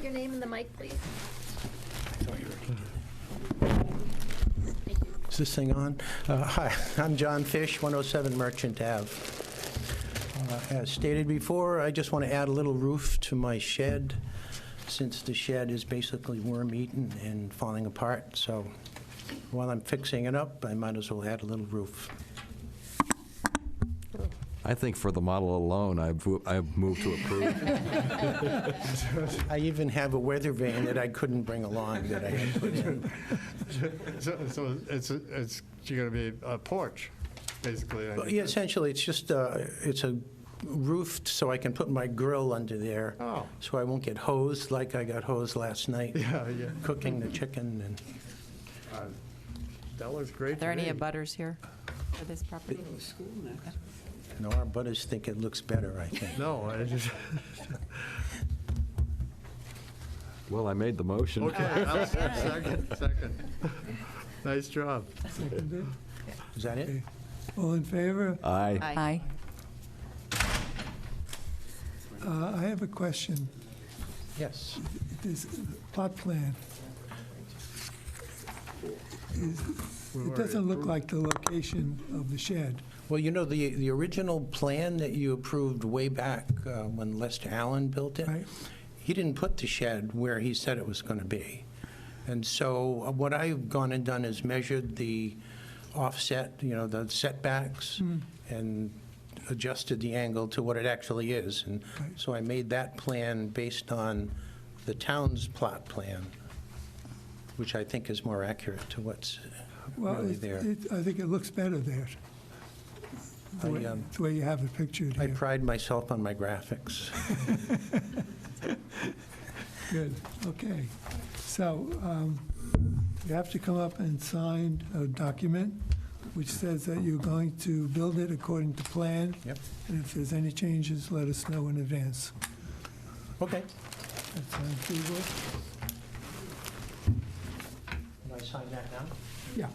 state your name in the mic, please? Is this thing on? Hi, I'm John Fish, 107 Merchant Ave. As stated before, I just want to add a little roof to my shed, since the shed is basically worm-eaten and falling apart. So while I'm fixing it up, I might as well add a little roof. I think for the model alone, I've moved to approve. I even have a weather vane that I couldn't bring along that I had put in. So it's going to be a porch, basically. Well, yeah, essentially, it's just, it's a roofed so I can put my grill under there. Oh. So I won't get hosed like I got hosed last night. Yeah. Cooking the chicken and. That looks great Are there to any me. abutters here for this property? No, our butters think it looks better, I think. No, I just, Well, I made the motion. okay, second. Nice job. Seconded. Is that it? Okay. All in favor? Aye. Aye. I have a question. Yes. This plot plan, it doesn't look like the location of the shed. Well, you know, the original plan that you approved way back when Lester Allen built it, Right. he didn't put the shed where he said it was going to be. And so what I've gone and done is measured the offset, you know, the setbacks, and adjusted the angle to what it actually is. And Right. so I made that plan based on the town's plot plan, which I think is more accurate to what's Well, really there. I think it looks better there, the way the way you have it pictured I here. pride myself on my graphics. Good, okay. So you have to come up and sign a document which says that you're going to build it according to plan. Yep. And if there's any changes, let us know in advance. Okay. That sounds feasible? Can I sign that now? Yeah.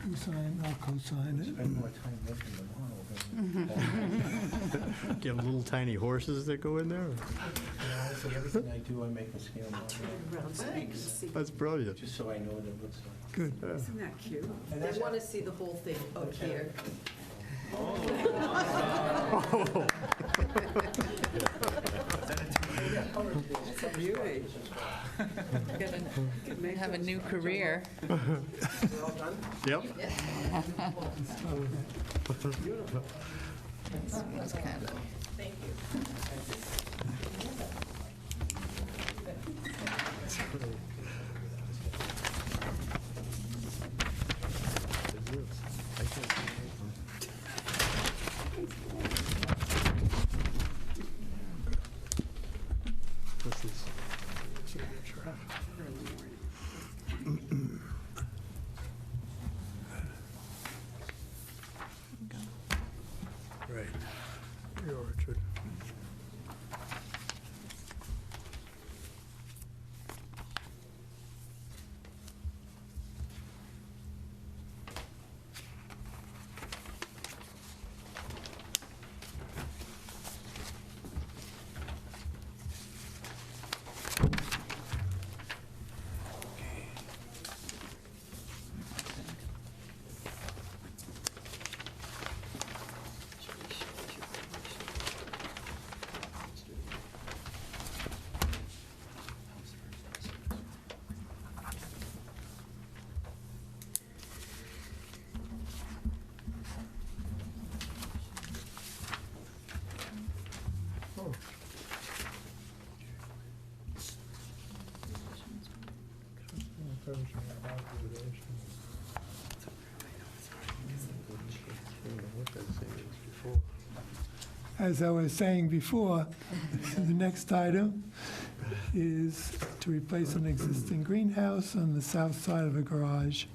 You sign, I'll co-sign it. Spend more time making the model. Do you have little tiny horses that go in there? Honestly, everything I do, I make a scale model, That's brilliant. just so I know what it looks like. Good. Isn't that cute? And They that's- want to see the whole thing up here. That's a beauty. Have a new career. Yep. That's kind of. This is right. Your orchard. As I was saying before, the next item is to replace an existing greenhouse on the south side of a garage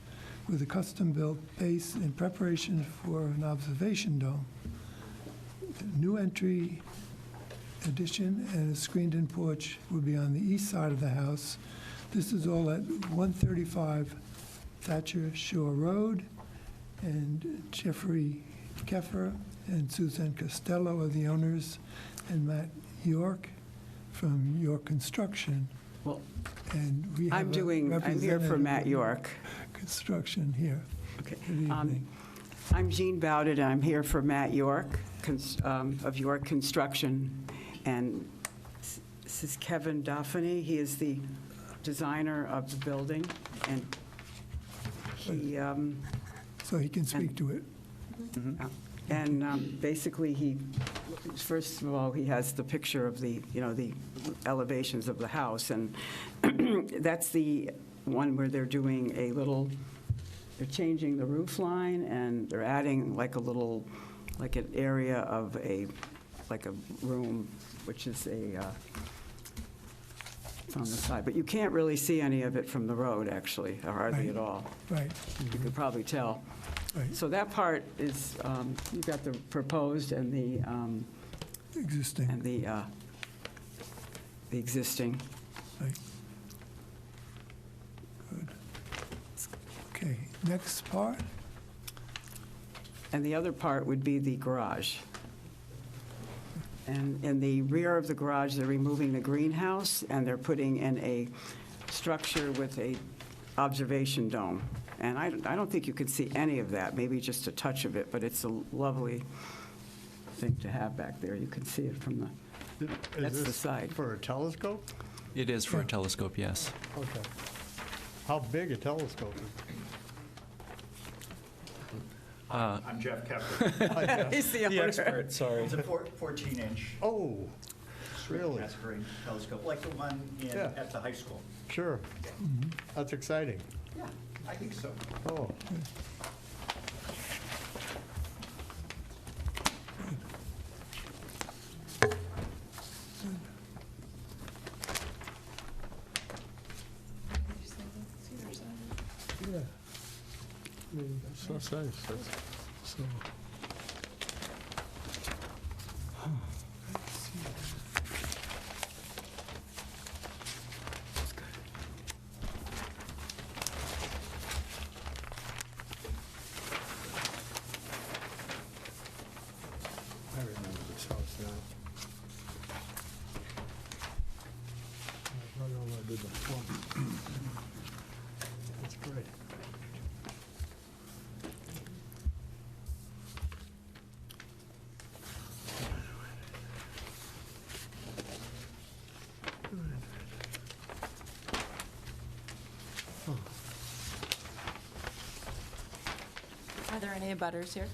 with a custom-built base in preparation for an observation dome. The new entry addition and a screened-in porch will be on the east side of the house. This is all at 135 Thatcher Shore Road and Jeffrey Keffer and Suzanne Costello are the owners, and Matt York from York Construction. Well, And we have I'm a here for Matt representative York. of Construction here. Okay. Good evening. I'm Jean Bowden, and I'm here for Matt York of York Construction. And this is Kevin Duffany. He is the designer of the building, and he, So he can speak to it. basically, first of all, he has the picture of the elevations of the house, and that's the one where they're doing they're changing the roof line, and they're adding like an area of a room, which is it's on the side. But you can't really see any of it from the road, actually, or hardly Right. at all. Right, You could probably tell. right. So that part is, you've got the proposed and the Existing, existing. right. Good. Okay, next part? And the other part would be the garage. And in the rear of the garage, they're removing the greenhouse, and they're putting in a structure with a observation dome. And I don't think you can see any of that, maybe just a touch of it, but it's a lovely thing to have back there. You can see it from the, Is That's the this side. For a telescope? It is for Yeah. a telescope, yes. Okay. How big a telescope is I'm Jeff Kepler. he's the owner. sorry. It's a 14-inch it? Oh, really? masquerade telescope, like the one Yeah. at the high school. Sure. That's exciting. Yeah, I think so. Oh, yeah. That's nice. So, I remember this house now. I don't know what I did before. That's great. Are there any abutters here?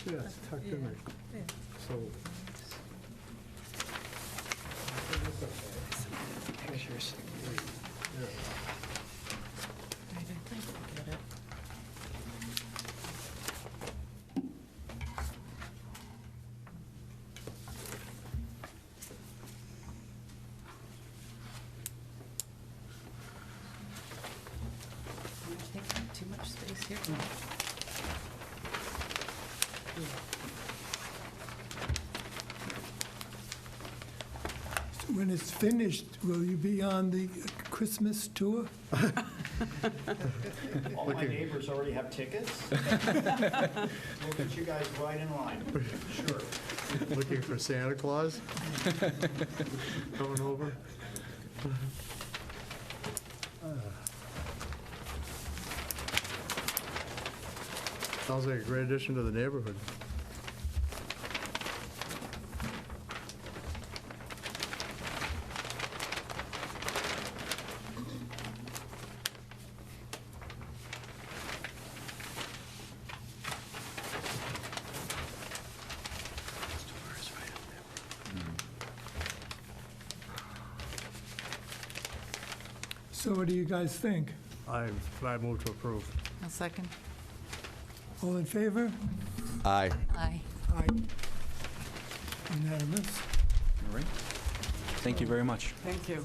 Yeah, it's tucked in there. So. Pictures. Too much space here. When it's finished, will you be on the Christmas tour? All my neighbors already have tickets. We'll get you guys right in line. Sure. Looking for Santa Claus? Coming over? Sounds like a great addition to the neighborhood. So what do you guys think? I move to approve. A second. All in favor? Aye. Aye. Aye. Unanimous. All right. Thank you very much. Thank you.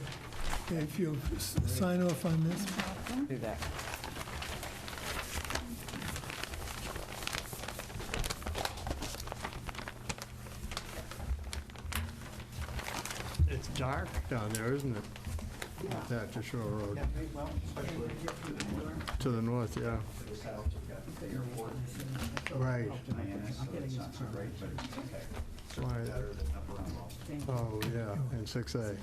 Okay, if you'll sign off on this. Do that. It's dark down there, isn't it? Thatcher Shore Road. Yeah, well, especially To the north, yeah. to the south, you've got the airport. Right. Hyannis, so it's not so great, but it's okay. Certainly Right. better than up around Boston. Oh, yeah, and 6A.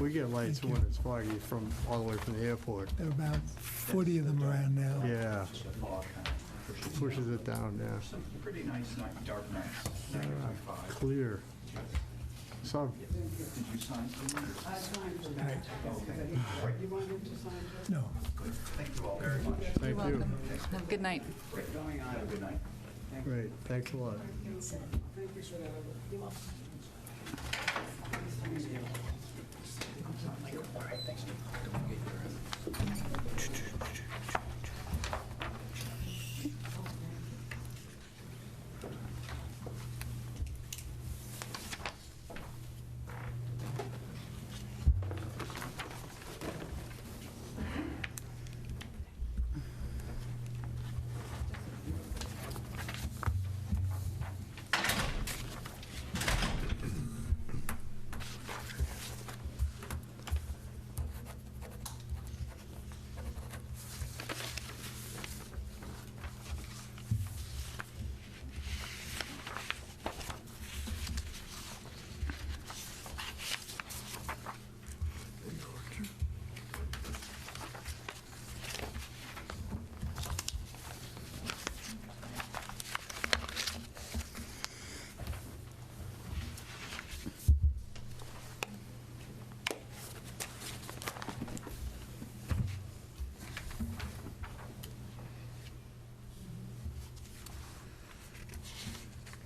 We get lights when it's foggy from, all the way from the airport. There are about 40 of them around now. Yeah, Just a fog kind of pushes it down, yeah. Some pretty nice dark nights, -5. Clear. So, Did you sign for me? I signed for Right. Okay. You want him to sign for No. Good. Thank you all very much. thank You're you. welcome. Have a good night. Have a good night. Great, thanks a lot.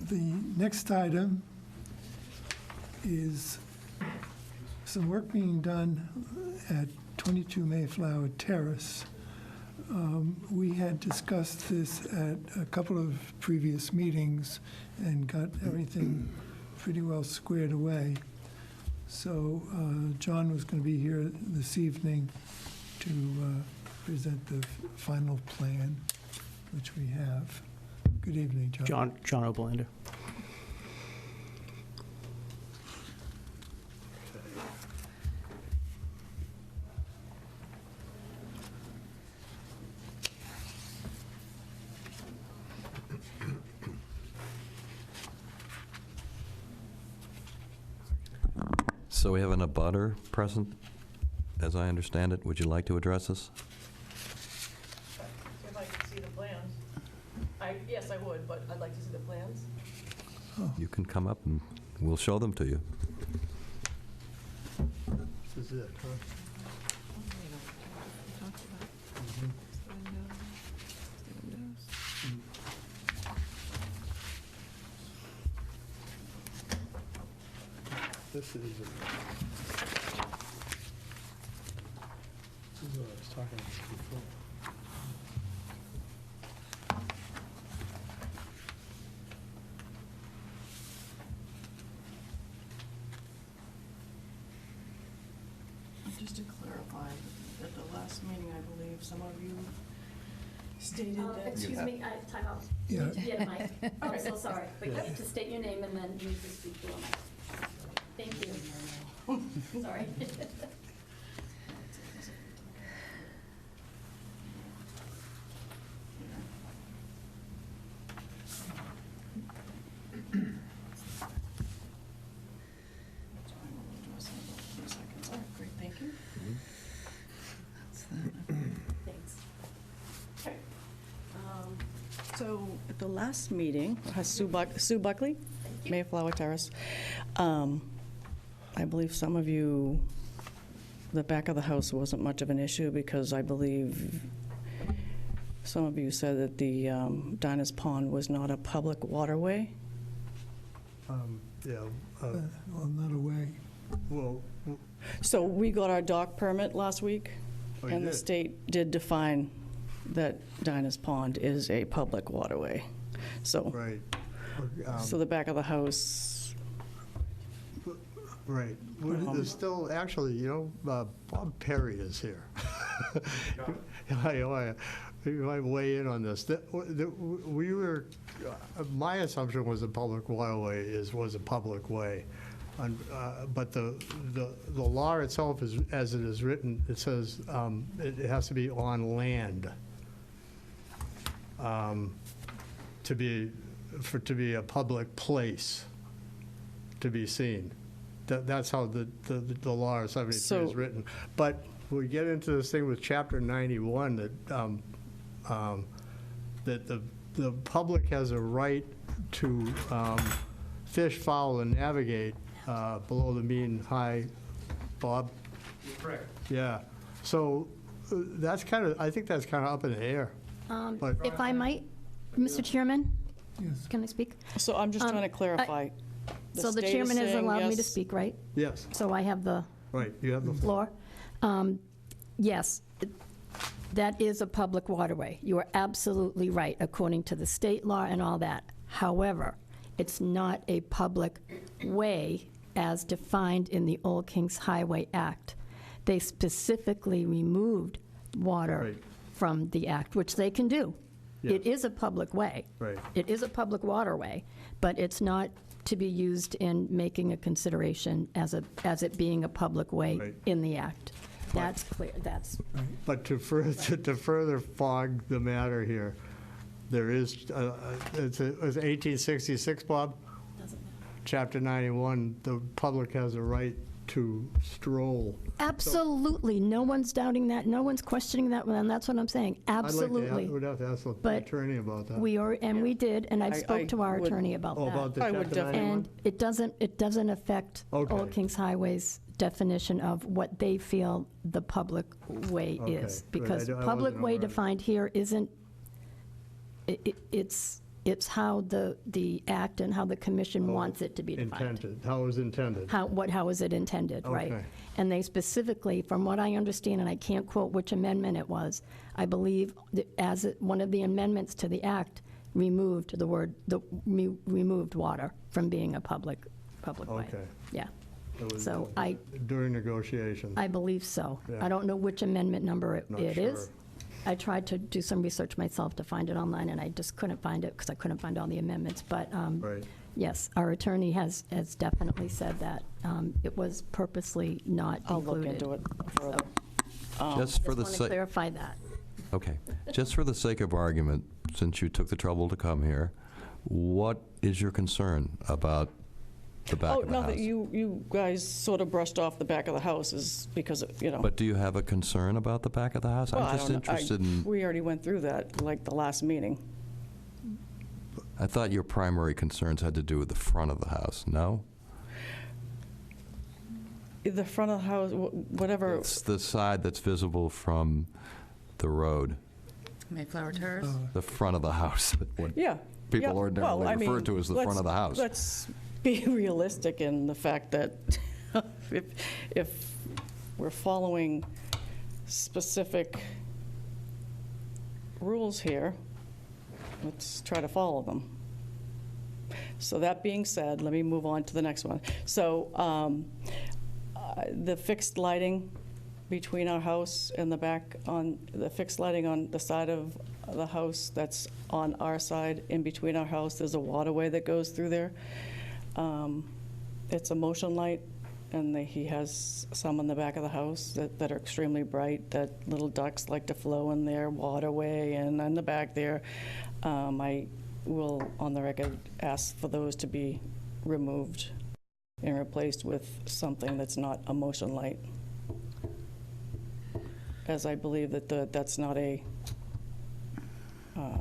The next item is some work being done at 22 Mayflower Terrace. We had discussed this at a couple of previous meetings and got everything pretty well squared away. So John was going to be here this evening to present the final plan, which we have. Good evening, John. John Oblander. So we have an abutter present, as I understand it. Would you like to address us? If I could see the plans. Yes, I would, but I'd like to see the plans. You can come up and we'll show them to you. This is it, huh? This is what I was talking about before. Just to clarify, at the last meeting, I believe some of you stated that. Excuse me, time out. Yeah. You need to get a mic. I'm so sorry, but you need to state your name and then you need to speak to a mic. Thank you. Sorry. All right, great, thank you. Thanks. Okay. So at the last meeting, Sue Buckley, Mayflower Terrace. I believe some of you, the back of the house wasn't much of an issue because I believe some of you said that the Dinah's Pond was not a public waterway. Yeah, Well, not away. well, So we got our dock permit last week Oh, you And the did? state did define that Dinah's Pond is a public waterway. So, Right. so the back of the house, Right. Well, there's still, actually, Bob Perry is here. You might weigh in on this. We were, my assumption was a public waterway was a public way. But the law itself, is as it is written, it says it has to be on land to be a public place to be seen. That's how the law of 73 So- is written. But we get into this thing with Chapter 91 that the public has a right to fish, fowl, and navigate below the mean high. Bob? Correct. Yeah. So that's I think that's kind of up in the air. But If I might, Mr. Chairman, Yes. can I speak? so I'm just trying to clarify. So the state is chairman has saying allowed me to yes. speak, right? yes, So I have the right, you have the floor. floor. Yes, that is a public waterway. You are absolutely right, according to the state law and all that. However, it's not a public way as defined in the Old Kings Highway Act. They specifically removed water Right. from the act, which they can do. It Yes. is a public way. Right. It is a public waterway, but it's not to be used in making a consideration as it being a public way Right. in the act. That's clear, that's, But to further fog the matter here, there is, it's 1866, Bob? Chapter 91, the public has a right to stroll. absolutely, no one's doubting that, no one's questioning that, and that's what I'm saying, absolutely. We'd have to ask the But attorney about that. We are, and we did, and I I spoke to our would- attorney about Oh, about that. the I would Chapter 91? And it doesn't affect Okay. Old Kings Highway's definition of what they feel the public way Okay, is. good. Because I wasn't public way aware of that. defined here isn't, it's how the act and how the commission wants it to be defined. Intended, how it was intended. How is it intended, right? Okay. And they specifically, from what I understand, and I can't quote which amendment it was, I believe that one of the amendments to the act removed removed water from being a public way. Okay. Yeah, It was so During negotiation. I believe so. Yeah. I don't know which amendment number it Not is. sure. I tried to do some research myself to find it online, and I just couldn't find it because I couldn't find all the amendments. But Right. yes, our attorney has definitely said that it was purposely not I'll look included. into it further. Just for Just the want to sake, clarify that. okay, just for the sake of argument, since you took the trouble to come here, what is your concern about the back Oh, of the house? nothing, you guys sort of brushed off the back of the house is because, But do you have a concern about the back of the house? Well, I'm I just don't know. interested in, We already went through that, like the last meeting. I thought your primary concerns had to do with the front of the house, no? The front of the house, whatever, It's the side that's visible from the road, Mayflower Terrace? the front of the house. What yeah. people yeah. ordinarily Well, I refer mean, to as the front of the house. Let's be realistic in the fact that if we're following specific rules here, let's try to follow them. So that being said, let me move on to the next one. So the fixed lighting between our house and the back, on the fixed lighting on the side of the house that's on our side, in between our house, there's a waterway that goes through there. It's a motion light, and he has some on the back of the house that are extremely bright, that little ducks like to flow in their waterway, and in the back there, I will, on the record, ask for those to be removed and replaced with something that's not a motion light, as I believe that that's not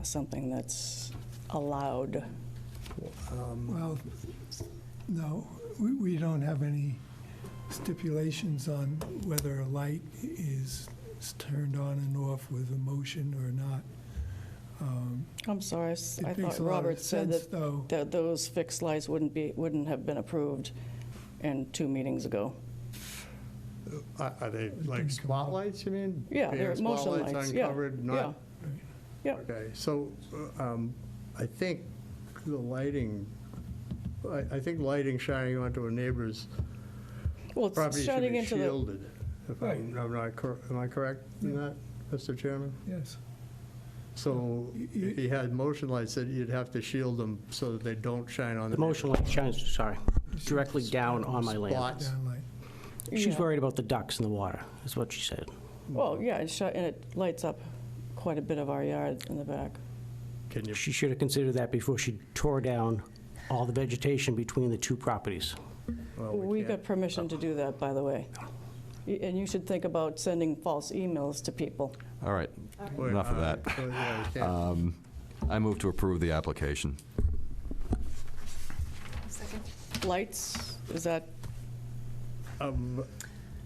something that's allowed. Well, no, we don't have any stipulations on whether a light is turned on and off with a motion or not. I'm sorry, It I makes thought a lot of Robert said sense, though. that those fixed lights wouldn't have been approved in 2 meetings ago. Are they like spotlights, you mean? Yeah, they're Bare motion spotlights lights, yeah, uncovered, yeah. not? Yeah. Okay, so I think the lighting, I think lighting shining onto a neighbor's Well, it's property should shining be into the, shielded. If I'm not, am I correct in that, Mr. Chairman? Yes. So if he had motion lights, that you'd have to shield them so that they don't shine on the. The motion light shines, sorry, directly down on my land. Spots. Downlight. She's Yeah. worried about the ducks in the water, is what she said. well, yeah, and it lights up quite a bit of our yard in the back. Can you, She should have considered that before she tore down all the vegetation between the two properties. well, We can't. got permission to do that, by the way. And you should think about sending false emails to people. All right, Wait, enough of that. so, yeah, you can't. I move to approve the application. Lights, is that,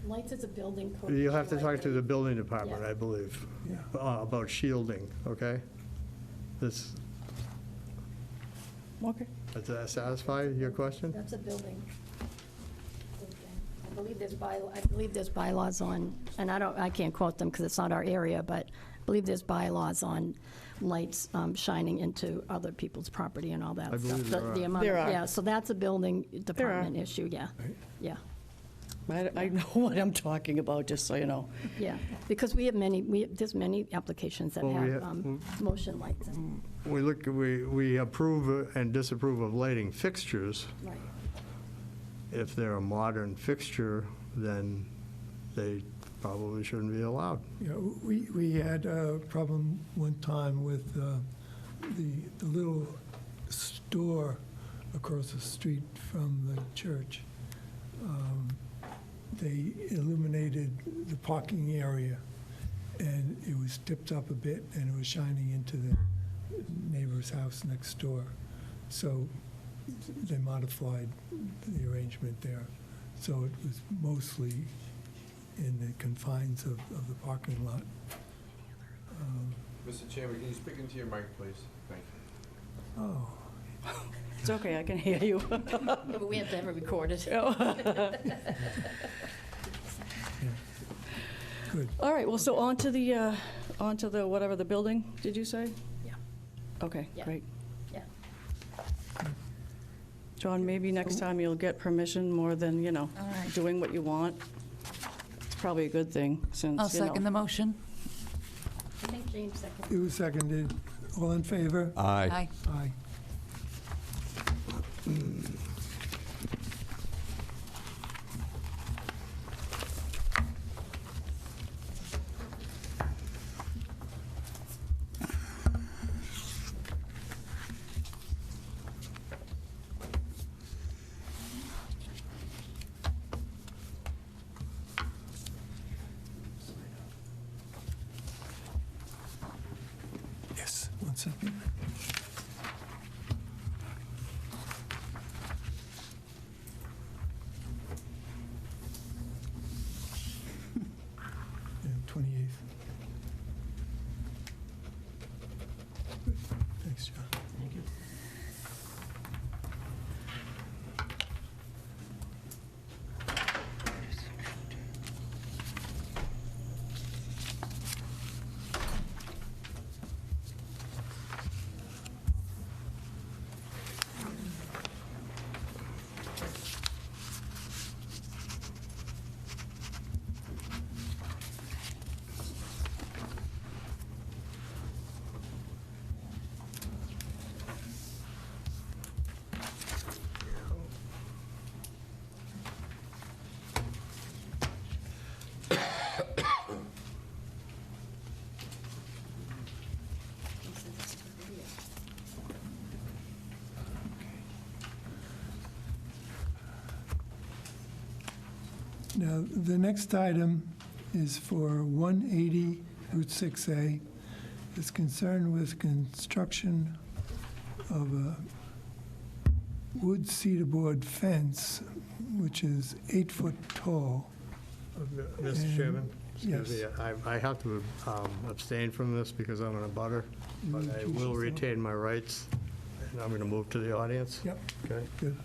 Lights is a building code. You have to issue, talk to I the building department, Yeah. I believe, Yeah. about shielding, okay? This, okay. does that satisfy your question? think. That's a building. I believe there's bylaws on, and I can't quote them because it's not our area, but I believe there's bylaws on lights shining into other people's property and all that I stuff. believe there The are. amount There of- are. Yeah, so that's a building department issue, yeah. Yeah, I know what I'm talking about, just so you know. yeah. Because we have there's many applications that Well, we have motion lights. We approve and disapprove of lighting fixtures. Right. If they're a modern fixture, then they probably shouldn't be allowed. Yeah, we had a problem one time with the little store across the street from the church. They illuminated the parking area, and it was tipped up a bit, and it was shining into the neighbor's house next door. So they modified the arrangement there. So it was mostly in the confines of the parking lot. Mr. Chairman, can you speak into your mic, please? Thank you. Oh, It's okay, I can hear you. But we have to have it recorded. good. All right, well, so on to the, whatever, the building, did you say? Yeah. Okay, Yeah. great. Yeah. John, maybe next time you'll get permission more than, All right. doing what you want. It's probably a good thing, since, I'll second the motion. I think James seconded. It was seconded. All in favor? Aye. Aye. Yes, 1 second. Yeah, 28th. Good. Thanks, John. Thank you. Now, the next item is for 180 Route 6A. It's concerned with construction of a wood cedar board fence, which is 8 foot tall. Mr. Chairman? Yes. Excuse me, I have to abstain from this because I'm in a butter, but I will retain my rights, and I'm going to move to the audience. Yep, Okay? good.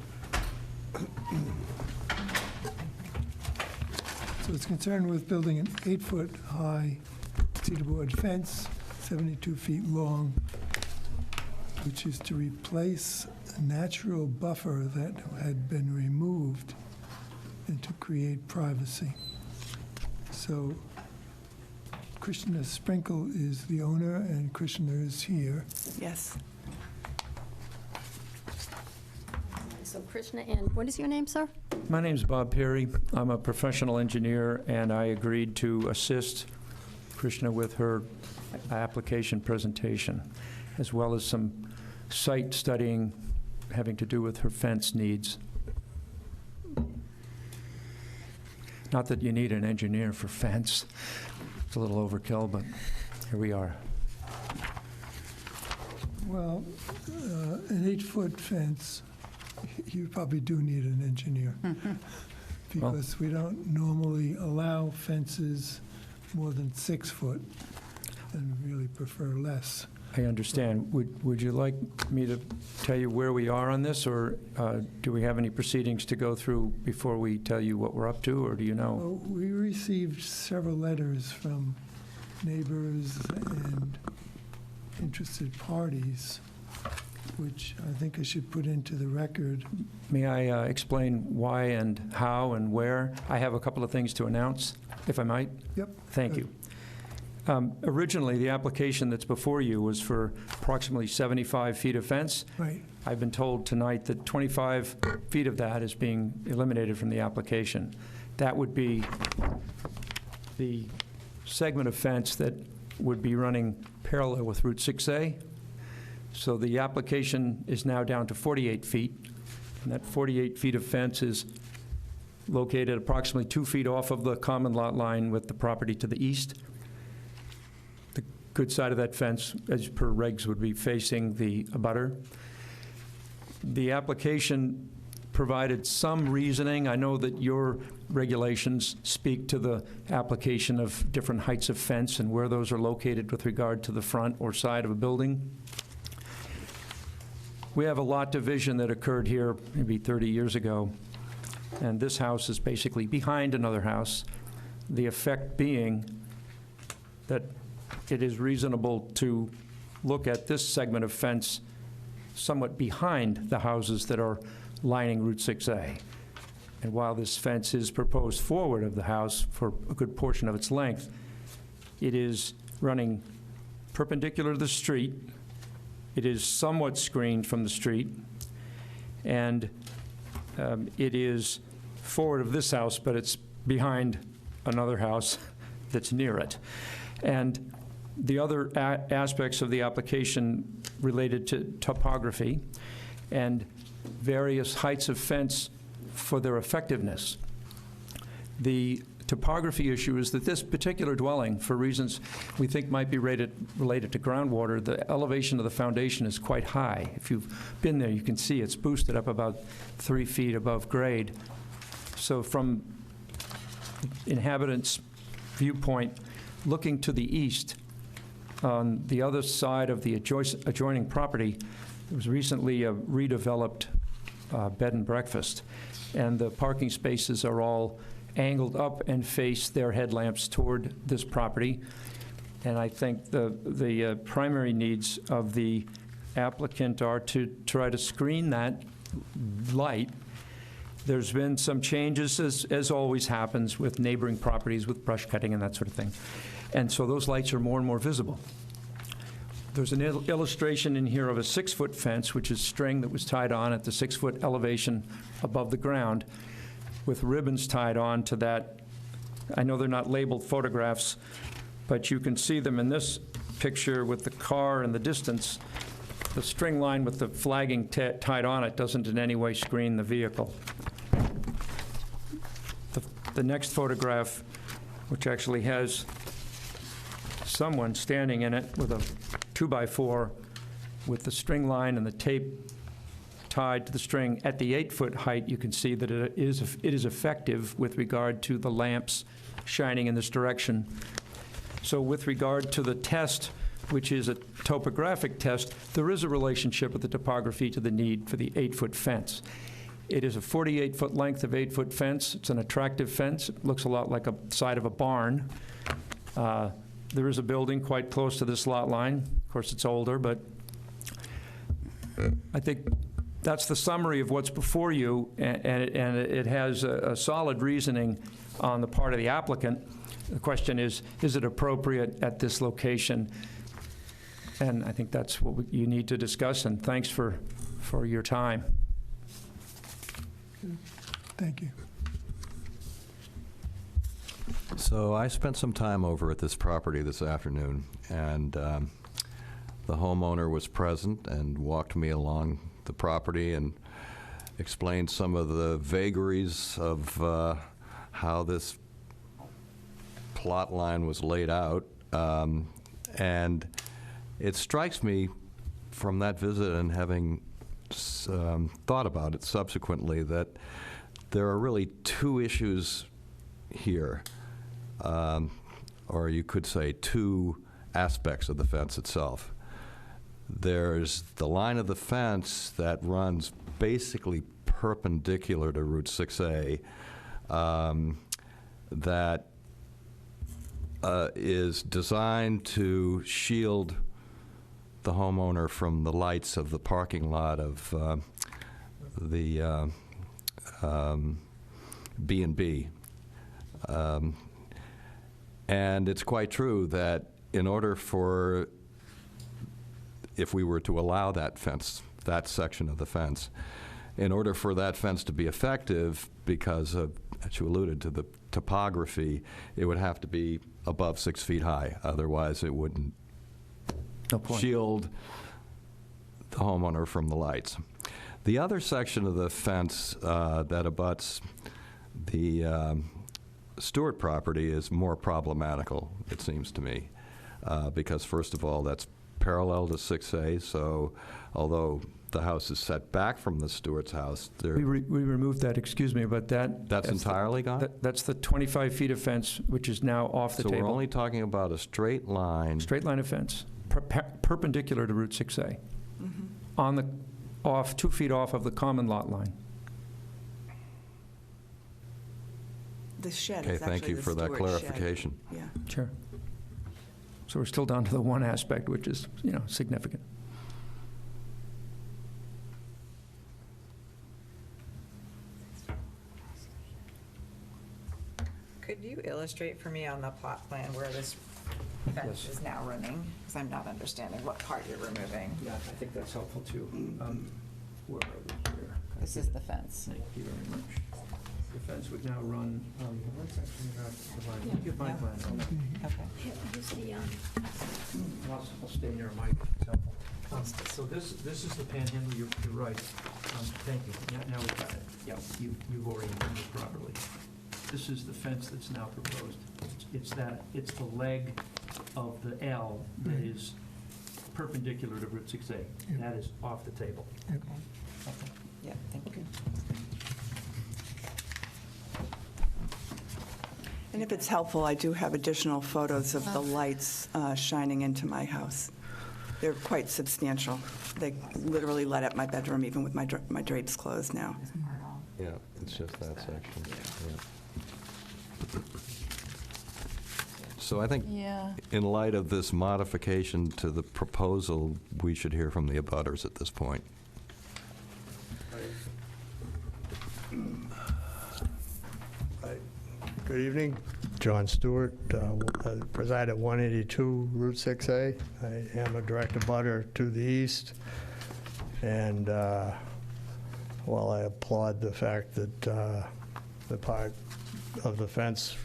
So it's concerned with building an 8-foot-high cedar board fence, 72 feet long, which is to replace a natural buffer that had been removed and to create privacy. So Krishna Sprinkle is the owner, and Krishna is here. Yes. So Krishna, and what is your name, sir? My name's Bob Perry. I'm a professional engineer, and I agreed to assist Krishna with her application presentation, as well as some site studying having to do with her fence needs. Not that you need an engineer for fence. It's a little overkill, but here we are. Well, an 8-foot fence, you probably do need an engineer, because we don't normally allow fences more than 6 foot, and really prefer less. I understand. Would you like me to tell you where we are on this, or do we have any proceedings to go through before we tell you what we're up to, or do you know? Well, we received several letters from neighbors and interested parties, which I think I should put into the record. May I explain why and how and where? I have a couple of things to announce, if I might. Yep. Thank you. Originally, the application that's before you was for approximately 75 feet of fence. Right. I've been told tonight that 25 feet of that is being eliminated from the application. That would be the segment of fence that would be running parallel with Route 6A. So the application is now down to 48 feet, and that 48 feet of fence is located approximately 2 feet off of the common lot line with the property to the east. The good side of that fence, as per regs, would be facing the abutter. The application provided some reasoning. I know that your regulations speak to the application of different heights of fence and where those are located with regard to the front or side of a building. We have a lot division that occurred here maybe 30 years ago, and this house is basically behind another house, the effect being that it is reasonable to look at this segment of fence somewhat behind the houses that are lining Route 6A. And while this fence is proposed forward of the house for a good portion of its length, it is running perpendicular to the street. It is somewhat screened from the street, and it is forward of this house, but it's behind another house that's near it. And the other aspects of the application related to topography and various heights of fence for their effectiveness. The topography issue is that this particular dwelling, for reasons we think might be related to groundwater, the elevation of the foundation is quite high. If you've been there, you can see it's boosted up about 3 feet above grade. So from inhabitants' viewpoint, looking to the east, on the other side of the adjoining property, there was recently a redeveloped bed and breakfast, and the parking spaces are all angled up and face their headlamps toward this property. And I think the primary needs of the applicant are to try to screen that light. There's been some changes, as always happens with neighboring properties with brush cutting and that sort of thing. And so those lights are more and more visible. There's an illustration in here of a 6-foot fence, which is string that was tied on at the 6-foot elevation above the ground with ribbons tied on to that. I know they're not labeled photographs, but you can see them in this picture with the car in the distance. The string line with the flagging tied on it doesn't in any way screen the vehicle. The next photograph, which actually has someone standing in it with a 2x4 with the string line and the tape tied to the string at the 8-foot height, you can see that it is effective with regard to the lamps shining in this direction. So with regard to the test, which is a topographic test, there is a relationship with the topography to the need for the 8-foot fence. It is a 48-foot length of 8-foot fence. It's an attractive fence. It looks a lot like a side of a barn. There is a building quite close to this lot line. Of course, it's older, but I think that's the summary of what's before you, and it has a solid reasoning on the part of the applicant. The question is it appropriate at this location? And I think that's what you need to discuss, and thanks for your time. Thank you. So I spent some time over at this property this afternoon, and the homeowner was present and walked me along the property and explained some of the vagaries of how this plot line was laid out. And it strikes me from that visit and having thought about it subsequently that there are really two issues here, or you could say two aspects of the fence itself. There's the line of the fence that runs basically perpendicular to Route 6A that is designed to shield the homeowner from the lights of the parking lot of the B&B. And it's quite true that in order for, if we were to allow that fence, that section of the fence, in order for that fence to be effective, because of, as you alluded to, the topography, it would have to be above 6 feet high. Otherwise, it wouldn't shield the homeowner from the lights. The other section of the fence that abuts the Stewart property is more problematical, it seems to me, because first of all, that's parallel to 6A, so although the house is set back from the Stewart's house, there... We removed that, excuse me, but That's entirely gone? That's the 25 feet of fence, which is now off the table. So we're only talking about a straight line... Straight line of fence, perpendicular to Route 6A, on the, 2 feet off of the common lot line. The shed Okay, is actually thank you the for that Stewart clarification. shed. Yeah. Sure. So we're still down to the one aspect, which is, significant. Could you illustrate for me on the plot plan where this fence is now running? Because I'm not understanding what part you're removing. Yeah, I think that's helpful too. Where are we here? This is the fence. Thank you very much. The fence would now run, let's actually have the line. Give my plan. Okay. I'll stay near Mike. It's helpful. So this is the panhandle. You're right. Thank you. Now we've got it. Yeah, you've oriented it properly. This is the fence that's now proposed. It's the leg of the L that is perpendicular to Route 6A. That is off the table. Okay. Yeah, thank you. And if it's helpful, I do have additional photos of the lights shining into my house. They're quite substantial. They literally light up my bedroom even with my drapes closed now. Yeah, it's just that section. Yeah. So I think in light of this modification to the proposal, we should hear from the abutters at this point. Good evening. John Stewart, preside at 182 Route 6A. I am a direct abutter to the east. And while I applaud the fact that the part of the fence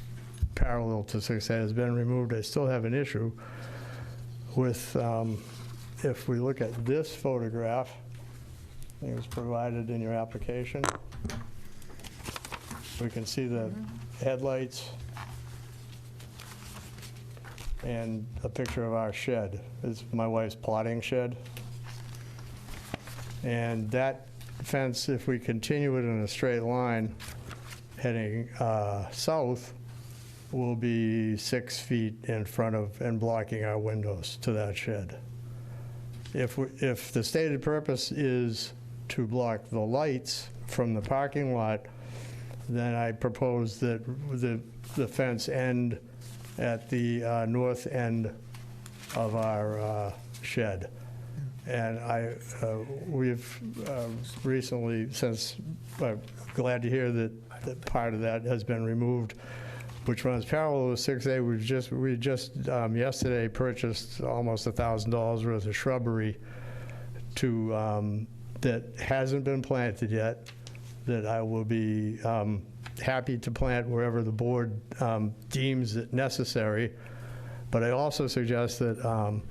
parallel to 6A has been removed, I still have an issue with, if we look at this photograph, I think it was provided in your application, we can see the headlights and a picture of our shed. It's my wife's plotting shed. And that fence, if we continue it in a straight line heading south, will be 6 feet in front of and blocking our windows to that shed. If the stated purpose is to block the lights from the parking lot, then I propose that the fence end at the north end of our shed. And we've recently, since, I'm glad to hear that part of that has been removed, which runs parallel with 6A. We just yesterday purchased almost $1,000 worth of shrubbery that hasn't been planted yet, that I will be happy to plant wherever the board deems it necessary. But I also suggest that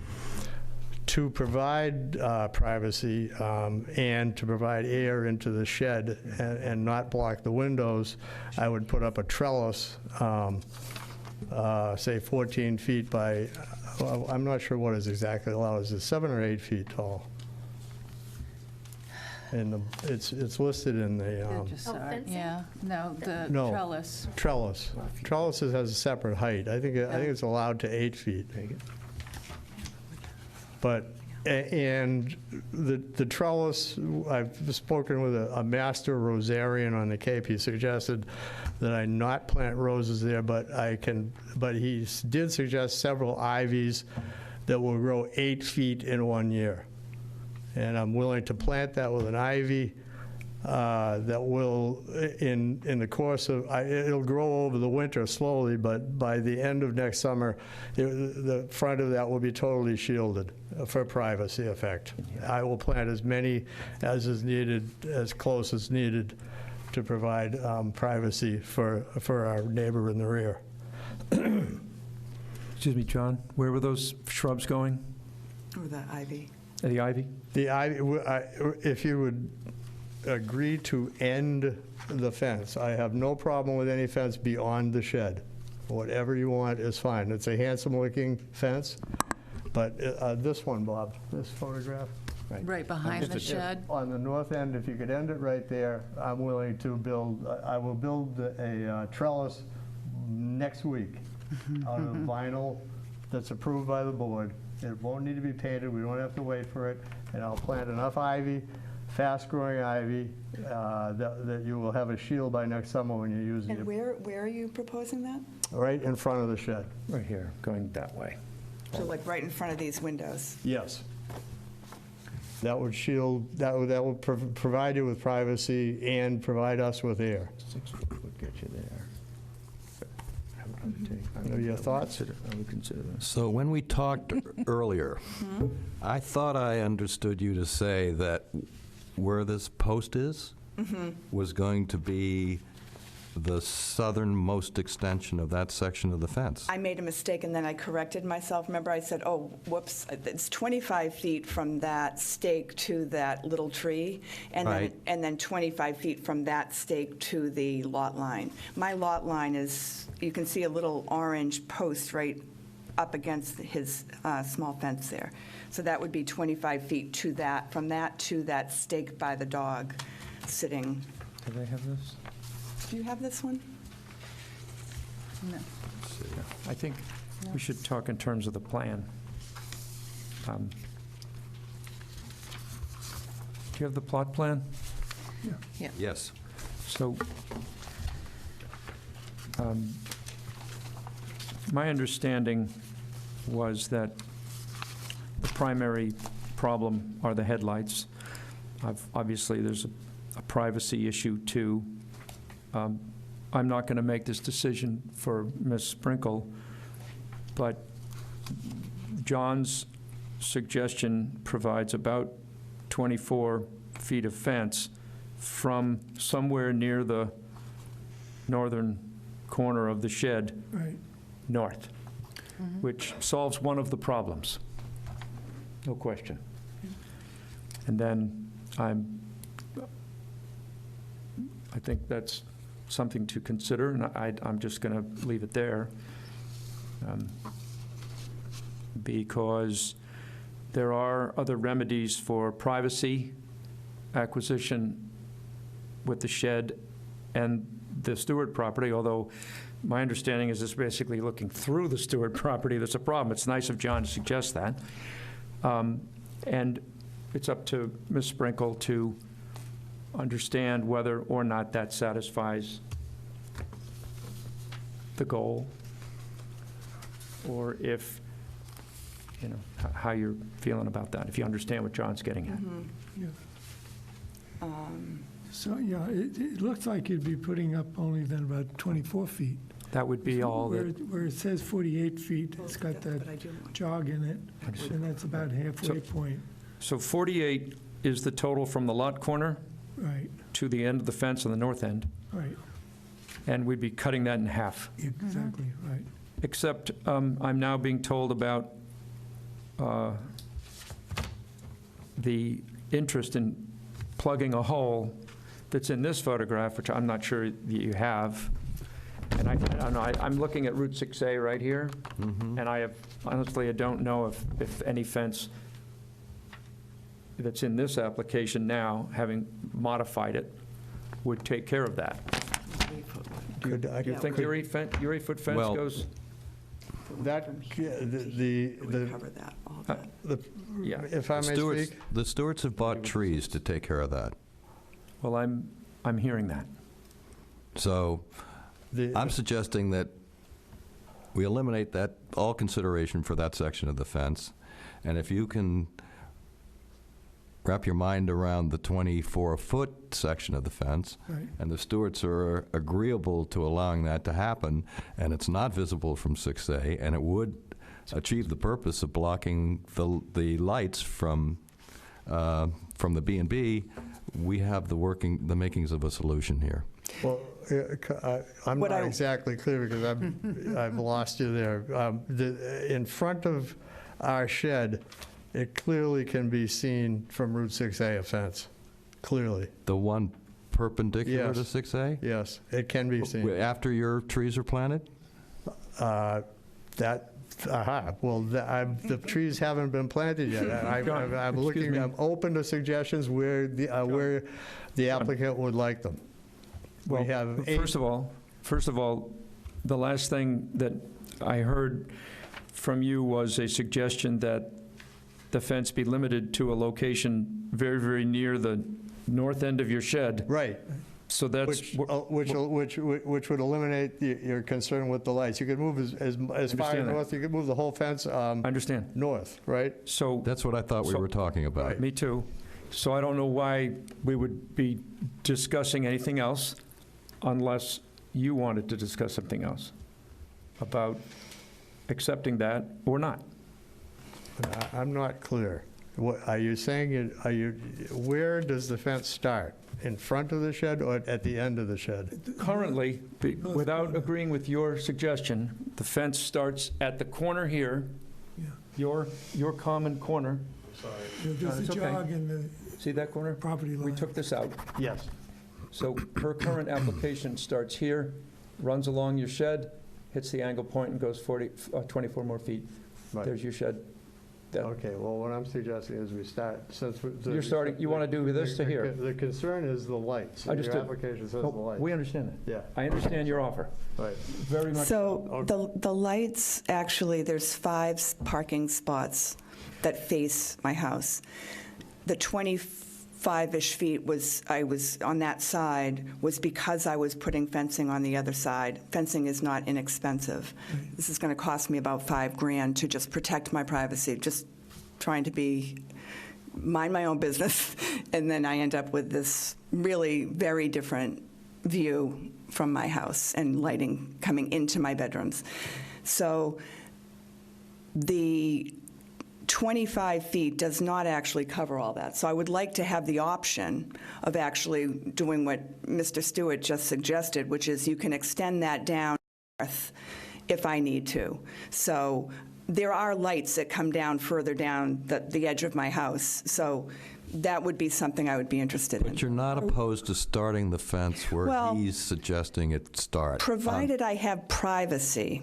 to provide privacy and to provide air into the shed and not block the windows, I would put up a trellis, say 14 feet by, well, I'm not sure what is exactly allowed. Is it 7 or 8 feet tall? And it's listed in the. Yeah, no, the No. trellis. Trellises has a separate height. I think it's allowed to 8 feet. But, and the trellis, I've spoken with a master rosarian on the Cape. He suggested that I not plant roses there, but he did suggest several ivies that will grow 8 feet in 1 year. And I'm willing to plant that with an ivy that will, in the course of, it'll grow over the winter slowly, but by the end of next summer, the front of that will be totally shielded for privacy effect. I will plant as many as is needed, as close as needed, to provide privacy for our neighbor in the rear. Excuse me, John, where were those shrubs going? Or the ivy. The ivy? The ivy, if you would agree to end the fence, I have no problem with any fence beyond the shed. Whatever you want is fine. It's a handsome-looking fence, but this one, Bob, this photograph. Right behind the shed? On the north end, if you could end it right there, I'm willing to build, I will build a trellis next week out of vinyl that's approved by the board. It won't need to be painted. We don't have to wait for it. And I'll plant enough ivy, fast-growing ivy, that you will have a shield by next summer when you're using it. And where are you proposing that? Right in front of the shed. Right here, going that way. So like right in front of these windows? Yes. That would shield, that would provide you with privacy and provide us with air. 6 foot would get you there. Your thoughts? I would consider that. So when we talked earlier, I thought I understood you to say that where this post is was going to be the southernmost extension of that section of the fence. I made a mistake and then I corrected myself. Remember I said, oh, whoops, it's 25 feet from that stake to that little tree, and Right. then 25 feet from that stake to the lot line. My lot line is, you can see a little orange post right up against his small fence there. So that would be 25 feet to that, from that to that stake by the dog sitting. Do they have this? Do you have this one? No. I think we should talk in terms of the plan. Do you have the plot plan? Yes. So, my understanding was that the primary problem are the headlights. Obviously, there's a privacy issue, too. I'm not going to make this decision for Ms. Sprinkle, but John's suggestion provides about 24 feet of fence from somewhere near the northern corner of the shed north, which solves one of the problems, no question. And then I think that's something to consider, and I'm just going to leave it there, because there are other remedies for privacy acquisition with the shed and the Stewart property, although my understanding is it's basically looking through the Stewart property that's a problem. It's nice of John to suggest that. And it's up to Ms. Sprinkle to understand whether or not that satisfies the goal, or if, how you're feeling about that, if you understand what John's getting at. Yeah. So, yeah, it looks like you'd be putting up only then about 24 feet. That would be all that, Where it says 48 feet, it's got that jog in it, and that's about halfway point. so 48 is the total from the lot corner Right, to the end of the fence on the north end, right, and we'd be cutting that in half. exactly, right. Except I'm now being told about the interest in plugging a hole that's in this photograph, which I'm not sure that you have. And I don't know, I'm looking at Route 6A right here, and honestly, I don't know if any fence that's in this application now, having modified it, would take care of that. Do you think your 8-foot fence Well- goes? That, Cover that, all that. Yeah. if I may speak? The Stewarts have bought trees to take care of that. Well, I'm hearing that. So I'm suggesting that we eliminate that, all consideration for that section of the fence. And if you can wrap your mind around the 24-foot section of the fence, Right. and the Stewarts are agreeable to allowing that to happen, and it's not visible from 6A, and it would achieve the purpose of blocking the lights from the B&B, we have the makings of a solution here. Well, I'm What not I- exactly clear because I've lost you there. In front of our shed, it clearly can be seen from Route 6A offense, clearly. The one perpendicular to Yes. 6A? Yes, it can be seen. After your trees are planted? The trees haven't been planted yet. John, I'm excuse looking, me. I'm open to suggestions where the applicant would like them. We Well, have first of all, the last thing that I heard from you was a suggestion that the fence be limited to a location very, very near the north end of your shed. Right. So that's, Which would eliminate your concern with the lights. You could move as far Understand that. north, you could move the whole fence I understand. north, right? So, That's what I thought we So- were talking about. me too. So I don't know why we would be discussing anything else unless you wanted to discuss something else about accepting that or not. I'm not clear. What, are you saying, where does the fence start? In front of the shed or at the end of the shed? Currently, without agreeing with your suggestion, the fence starts at the corner here, Yeah. your common corner. There's it's a okay. jog in the See that corner? property line. We took this out. Yes. So her current application starts here, runs along your shed, hits the angle point and goes 24 more feet. Right. There's your shed. That- Okay, well, what I'm suggesting is we start, since. You're starting, you want to do this to here. The concern is the lights. Understood. Your application says the Oh, lights. we understand that. Yeah, I understand your offer, right. very much. So the lights, actually, there's 5 parking spots that face my house. The 25-ish feet I was on that side was because I was putting fencing on the other side. Fencing is not inexpensive. This is going to cost me about $5,000 to just protect my privacy, just trying to mind my own business. And then I end up with this really very different view from my house and lighting coming into my bedrooms. So the 25 feet does not actually cover all that. So I would like to have the option of actually doing what Mr. Stewart just suggested, which is you can extend that down north if I need to. So there are lights that come down further down the edge of my house. So that would be something I would be interested in. But you're not opposed to starting the fence where Well, he's suggesting it start? Provided I have privacy.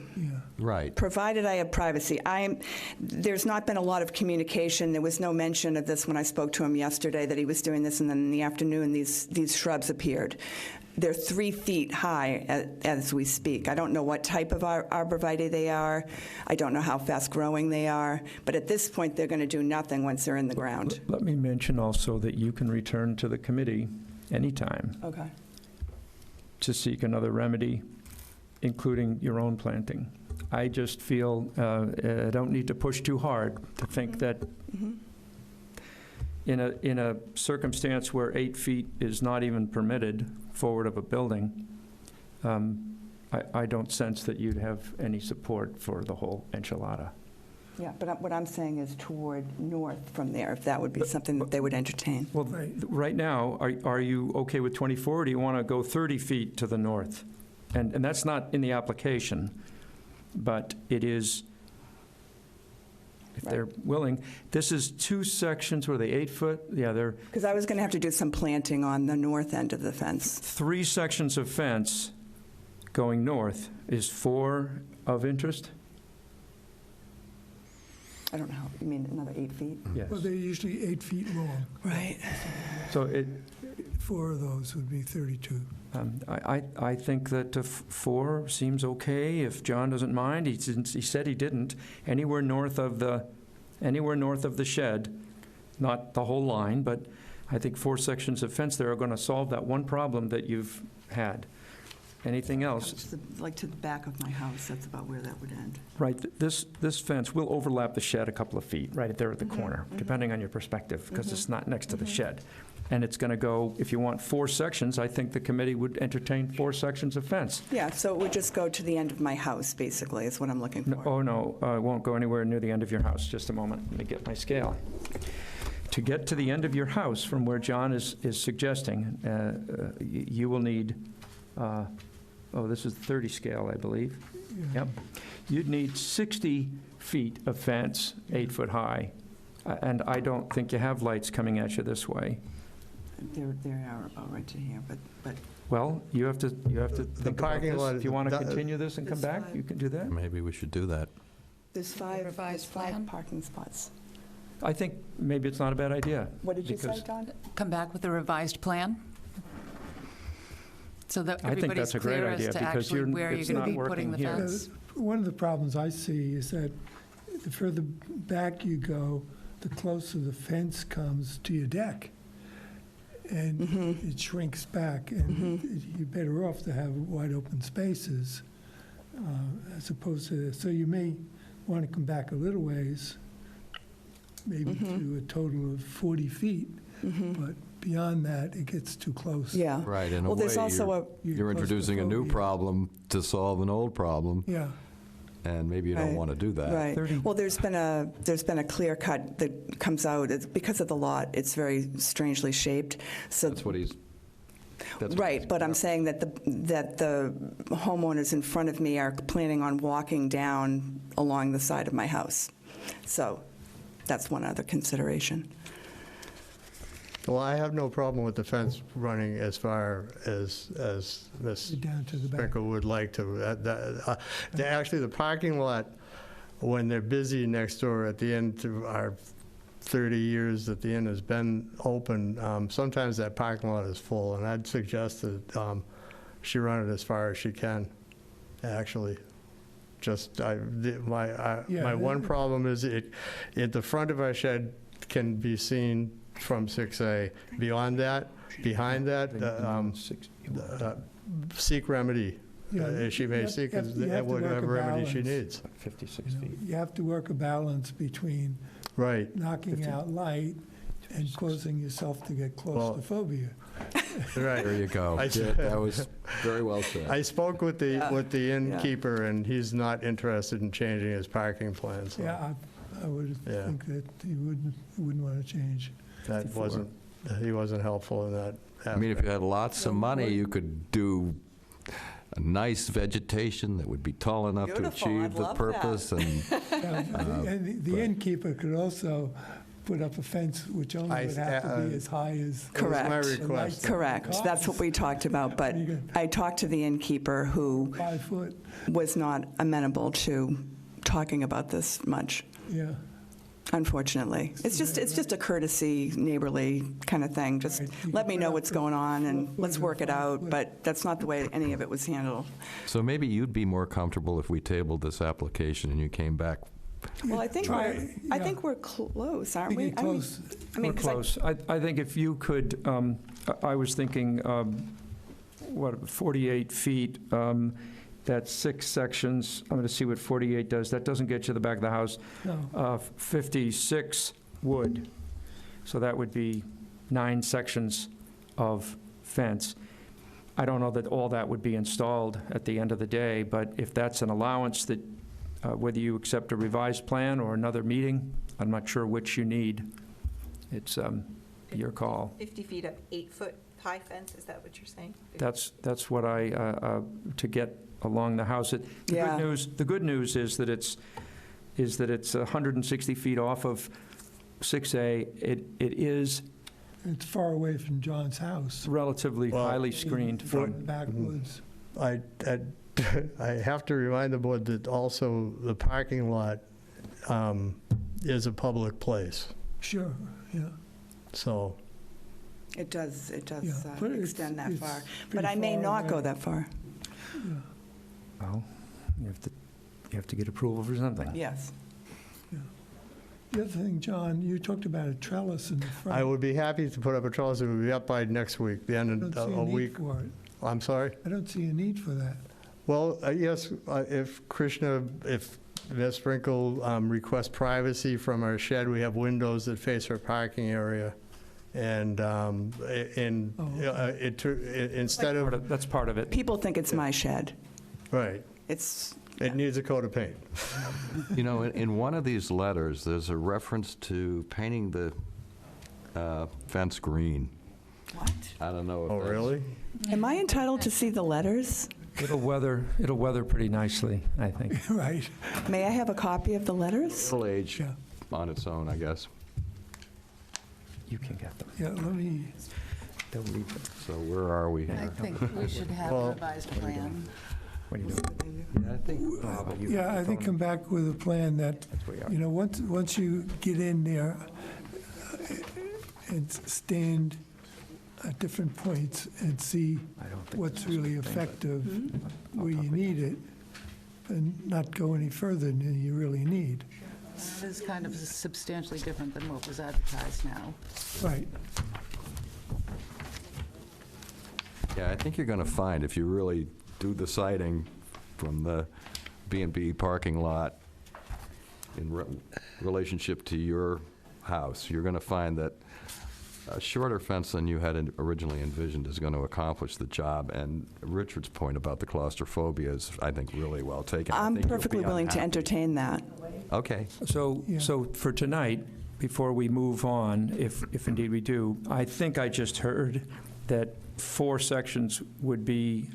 Right. Provided I have privacy. There's not been a lot of communication. There was no mention of this when I spoke to him yesterday, that he was doing this, and then in the afternoon, these shrubs appeared. They're 3 feet high as we speak. I don't know what type of arborvitae they are. I don't know how fast-growing they are. But at this point, they're going to do nothing once they're in the ground. Let me mention also that you can return to the committee anytime, Okay. to seek another remedy, including your own planting. I just feel I don't need to push too hard to think that in a circumstance where 8 feet is not even permitted forward of a building, I don't sense that you'd have any support for the whole enchilada. Yeah, but what I'm saying is toward north from there, if that would be something that they would entertain. Well, right now, are you okay with 24, or do you want to go 30 feet to the north? And that's not in the application, but it is, if they're willing. This is 2 sections, were they 8 foot? Yeah, they're Because I was going to have to do some planting on the north end of the fence. 3 sections of fence going north. Is 4 of interest? I don't know, you mean another 8 feet? Yes. Well, they're usually 8 feet long. Right. So it, 4 of those would be 32. I think that 4 seems okay, if John doesn't mind. He said he didn't. Anywhere north of the shed, not the whole line, but I think 4 sections of fence there are going to solve that one problem that you've had. Anything else? Like to the back of my house, that's about where that would end. Right, this fence will overlap the shed a couple of feet, right there at the corner, depending on your perspective, because it's not next to the shed. And it's going to go, if you want 4 sections, I think the committee would entertain 4 sections of fence. Yeah, so it would just go to the end of my house, basically, is what I'm looking for. Oh, no, it won't go anywhere near the end of your house. Just a moment, let me get my scale. To get to the end of your house from where John is suggesting, you will need, this is the 30 scale, I believe. Yep. You'd need 60 feet of fence, 8 foot high, and I don't think you have lights coming at you this way. They are about right to here, but Well, you have to think about parking lot this. is- If you want to that- continue this and come back, you can do that. Maybe we should do that. there's 5 Revised plan? parking spots. I think maybe it's not a bad idea. What did you say, because John? Come back with a revised plan? So that I think everybody's that's a great clear as idea, to because actually you're- where you're it's going to not be putting the working here. fence. One of the problems I see is that the further back you go, the closer the fence comes to your deck. And it shrinks back, and you're better off to have wide open spaces as opposed to, so you may want to come back a little ways, maybe to a total of 40 feet, but beyond that, it gets too close. Yeah. Right, in a Well, way, there's also you're introducing a new claustrophobia. problem to solve an old problem, Yeah. and maybe you don't Right. want to do that. Right. Well, there's been a clear cut that comes out, it's because of the lot, it's very strangely shaped, so. That's what he's... that's what Right, he's- but I'm saying that the homeowners in front of me are planning on walking down along the side of my house. So that's one other consideration. Well, I have no problem with the fence running as far as Ms. Down to the back. Sprinkle would like to. Actually, the parking lot, when they're busy next door at the end to our 30 years that the inn has been open, sometimes that parking lot is full, and I'd suggest that she run it as far as she can, actually. Just, my one problem is at the front of our shed can be seen from 6A. Beyond that, behind that, seek remedy. Yeah, She may you seek have to work a whatever remedy she balance. needs. 56 feet. You have to work a balance between Right. knocking out light and causing yourself to get claustrophobia. Right. There you go. That was very well said. I spoke with the innkeeper, and he's not interested in changing his parking plans. So Yeah, I would Yeah. think that he wouldn't want to change. he wasn't helpful in that I mean, if you aspect. had lots of money, you could do a nice vegetation that would be tall enough to Beautiful, achieve I'd the love purpose. And And the innkeeper could also put up a fence which only would have to be as high as. Correct. my request. Correct. That's what we talked about, but I talked to the innkeeper who 5 foot, was not amenable to talking about this much, yeah. unfortunately. It's just a courtesy, neighborly kind of thing. Just let me know what's going on and let's work it out, but that's not the way any of it was handled. so maybe you'd be more comfortable if we tabled this application and you came back Well, I think Try- I yeah. think we're close, aren't We we? get close. I mean, We're 'cause I- close. I think if you could, I was thinking, 48 feet, that's 6 sections. I'm going to see what 48 does. That doesn't get you to the back of the house. No. 56 would. So that would be 9 sections of fence. I don't know that all that would be installed at the end of the day, but if that's an allowance that, whether you accept a revised plan or another meeting, I'm not sure which you need. It's your call. 50 feet of 8-foot high fence, is that what you're saying? That's what I, to get along the house. Yeah. The good news is that it's 160 feet off of 6A. It is It's far away from John's house. relatively Well, highly screened In from, the backwoods. I have to remind the board that also the parking lot is a public place, Sure, yeah. so. It does Yeah, but it's- extend that it's far. pretty But I may far not go away. that far. well, you have to get approval for something. Yes. The other thing, John, you talked about a trellis in the front. I would be happy to put up a trellis. It would be up by next week, the I end don't of see a a need week. for it. I'm sorry? I don't see a need for that. Well, yes, if Ms. Sprinkle requests privacy from our shed, we have windows that face our parking area. And instead of, That's part of it. People think it's my shed. right, it needs a coat of paint. You know, in one of these letters, there's a reference to painting the fence green. What? I don't know if Oh, that's- really? Am I entitled to see the letters? It'll weather pretty nicely, I think. Right. May I have a copy of the letters? Middle age Yeah. on its own, I guess. You can get them. Yeah, let me, They'll leave them. So where are we I here? think we should have a Well- revised plan. What are you doing? Yeah, I think probably. yeah, I think come back with a plan that, That's where you are. you know, once you get in there and stand at different points and see I don't think what's that's the really same, but- effective where you need it, and not go any further than you really need. It is kind of substantially different than what was advertised now. Right. Yeah, I think you're going to find, if you really do the sighting from the B&B parking lot in relationship to your house, you're going to find that a shorter fence than you had originally envisioned is going to accomplish the job. And Richard's point about the claustrophobia is, I think, really well taken. I I'm think you'll perfectly be willing to unhappy. entertain that. Okay. So for tonight, before we move on, if indeed we do, I think I just heard that 4 sections would be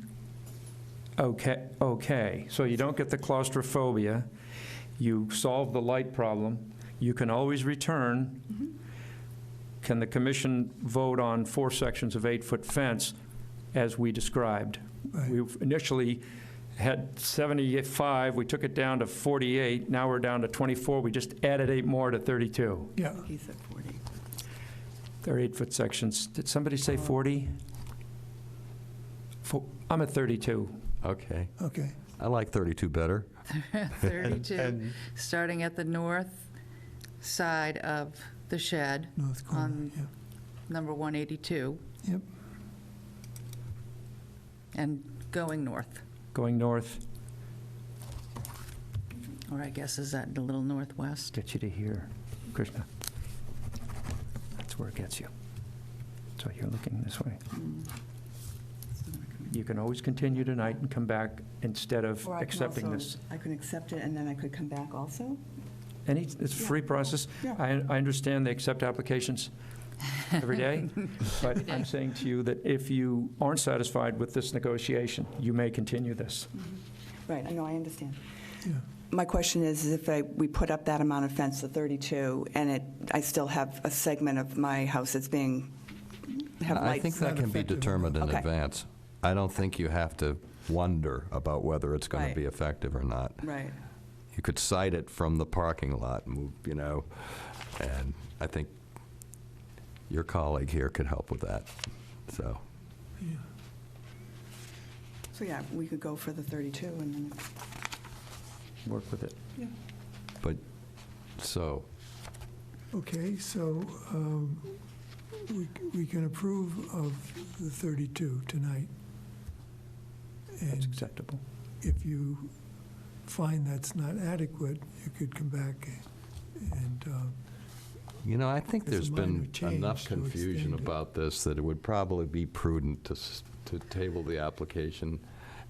okay. So you don't get the claustrophobia, you solve the light problem, you can always return. Can the commission vote on 4 sections of 8-foot fence as we described? Right. We initially had 75, we took it down to 48, now we're down to 24, we just added 8 more to 32. Yeah. He said 40. They're 8-foot sections. Did somebody say 40? I'm at 32. Okay. Okay. I like 32 better. 32, And- starting at the north side of the shed North corner, on yeah. number 182, Yep. and going north, Going north, or I guess is that a little northwest? get you to here, Krishna. That's where it gets you. So you're looking this way. You can always continue tonight and come back instead of Or I can accepting also- this. I can accept it, and then I could come back also? It's a free process. Yeah. I understand they accept applications every day, but I'm saying to you that if you aren't satisfied with this negotiation, you may continue this. Right, I know, I understand. Yeah. My question is if we put up that amount of fence, the 32, and I still have a segment of my house that's have I lights. think that can be effective. determined in Okay. advance. I don't think you have to wonder about whether it's going Right. to be effective or not. Right. You could sight it from the parking lot, and I think your colleague here could help with that. So, So, yeah, we could go for the 32, and then, Work with it. but So, Okay, so we can approve of the 32 tonight. That's And acceptable. if you find that's not adequate, you could come back and, I think There's there's a minor been change enough to confusion extend it. about this that it would probably be prudent to table the application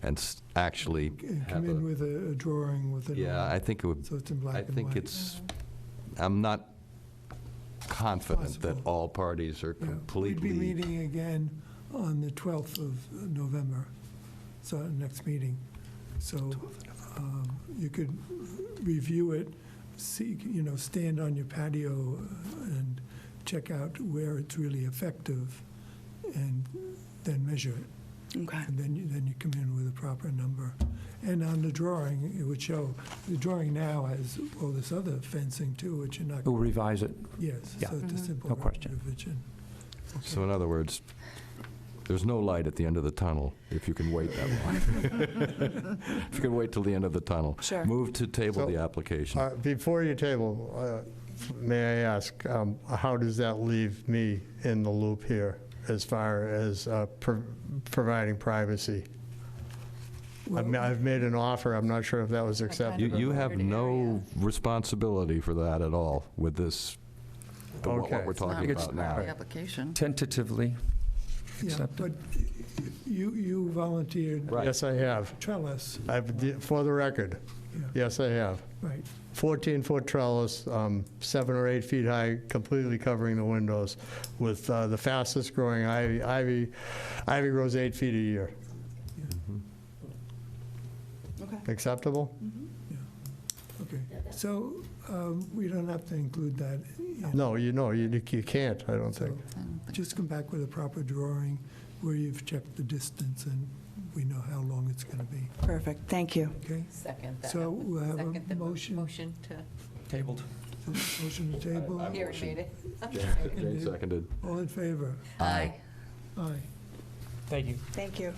and actually have come in a... with a drawing with a. Yeah, I think it would, So it's in I black and think white. it's, I'm not confident that Possible. all parties are Yeah, completely... We'd be meeting again on the 12th of November, so next meeting. So you could review it, see, stand on your patio and check out where it's really effective, and then measure it. Okay. And then you come in with a proper number. And on the drawing, it would show, the drawing now has all this other fencing too, which you're not. We'll revise it. Yes, Yeah. so it's a simple No question. revision. So in other words, there's no light at the end of the tunnel if you can wait that long. If you can wait till the end of the tunnel. Sure. Move to table So, the application. Before you table, may I ask, how does that leave me in the loop here as far as providing privacy? I've made an offer, I'm not sure if that was accepted. You have no responsibility for that at all with this, what Okay. we're talking It's about not now. the application. Tentatively Yeah, accepted. but you volunteered Yes, I have. trellis, For the record, yeah, yes, I have. right. 14-foot trellis, 7 or 8 feet high, completely covering the windows, with the fastest growing ivy. Ivy grows 8 feet a year. Okay. Acceptable? Okay, so we don't have to include that. in. No, you can't, I don't So think. just come back with a proper drawing where you've checked the distance and we know how long it's going to be, Perfect, thank you. okay? Second that. So we'll have Second a the motion, Motion to, Tabled. motion to table. here, made it. Jane seconded. All in favor? Aye. Aye. Thank you. Thank you.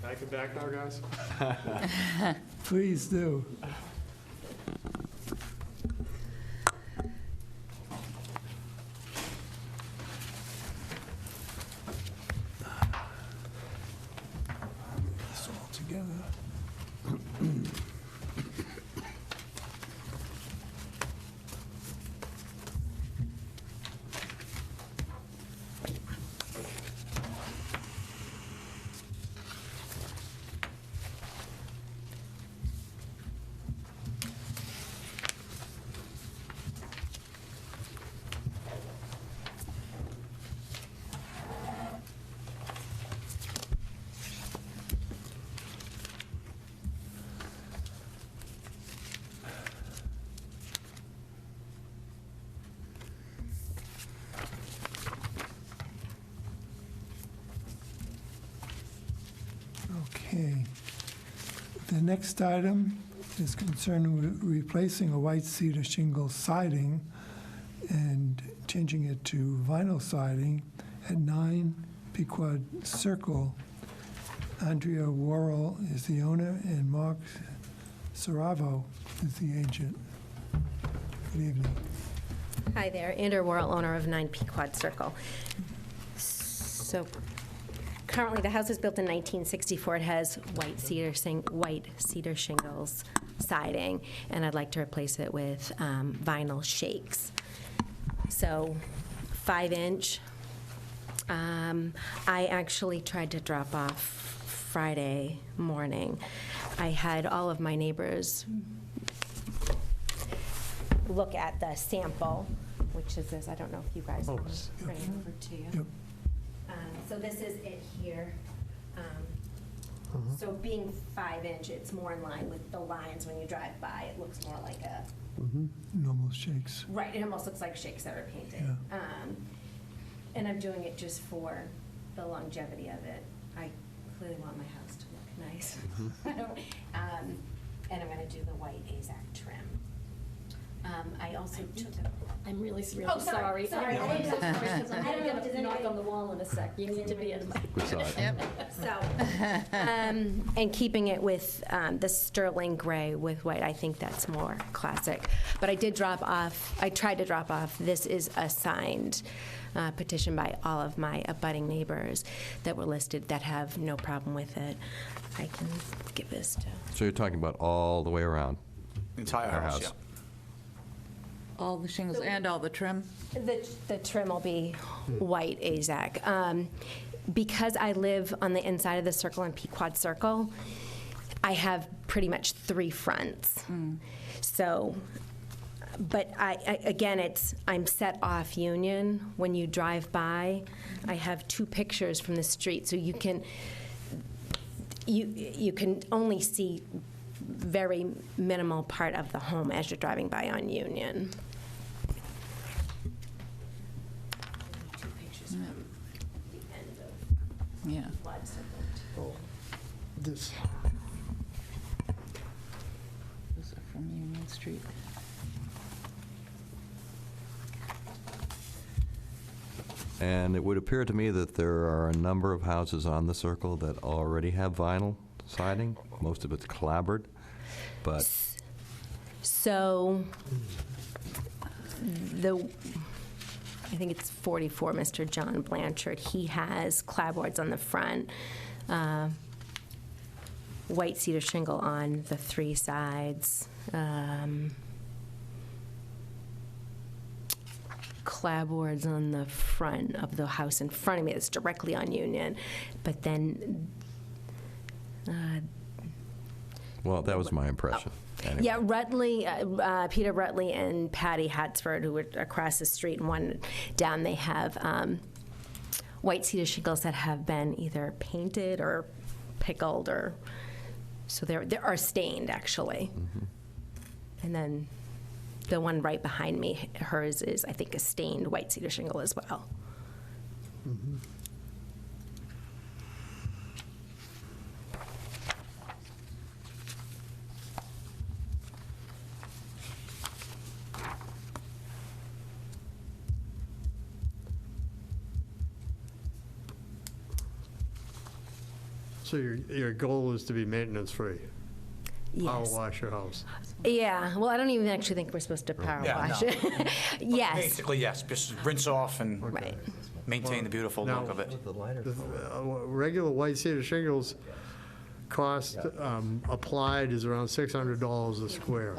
Can I come back now, guys? Please do. This all together. Okay. The next item is concerned with replacing a white cedar shingle siding and changing it to vinyl siding at 9 Pequod Circle. Andrea Worrell is the owner and Mark Saravo is the agent. Good evening. Hi there, Andrew Worrell, owner of 9 Pequod Circle. So currently, the house was built in 1964. It has white cedar shingles siding, and I'd like to replace it with vinyl shakes. So 5-inch. I actually tried to drop off Friday morning. I had all of my neighbors look at the sample, which is this. I don't know if you guys want to bring it over to you. Yep. So this is it here. So being 5-inch, it's more in line with the lines when you drive by. It looks more like a Normal shakes. Right, it almost looks like shakes that are painted. Yeah. And I'm doing it just for the longevity of it. I clearly want my house to look nice. I don't- And I'm gonna do the white AZAC trim. I also took a. I'm really Oh, sorry. Sorry. I didn't know. Because I'm I don't know if there's going to knock anybody- on the wall in a sec. You need to be in my... We saw it. So, and keeping it with the sterling gray with white, I think that's more classic. But I tried to drop off, this is a signed petition by all of my abutting neighbors that were listed that have no problem with it. I can give this to. So you're talking about all the way around? Entire our house, yeah. All the shingles and all the trim? The trim will be white AZAC. Because I live on the inside of the circle in Pequod Circle, I have pretty much 3 fronts. So, but again, I'm set off Union. When you drive by, I have 2 pictures from the street, so you can only see very minimal part of the home as you're driving by on Union. 2 pictures from the end of Yeah. Flood Circle. This, Those are from Union Street. And it would appear to me that there are a number of houses on the circle that already have vinyl siding. Most of it's clapboard, but So, I think it's 44, Mr. John Blanchard, he has clapboards on the front, white cedar shingle on the 3 sides, clapboards on the front of the house in front of me that's directly on Union, but then well, that was my impression. Anyway. yeah, Rutley, Peter Rutley and Patty Hatsford, who were across the street and one down, they have white cedar shingles that have been either painted or pickled, or so they are stained actually. And then the one right behind me, hers is, I think, a stained white cedar shingle as well. so your goal is to be maintenance-free? Power Yes. wash your house? Yeah, well, I don't even actually think we're supposed to power Yeah, wash no. it. Yes. Basically, yes, just rinse off and Right. maintain the beautiful Now- look of it. Regular white cedar shingles cost, applied is around $600 a square.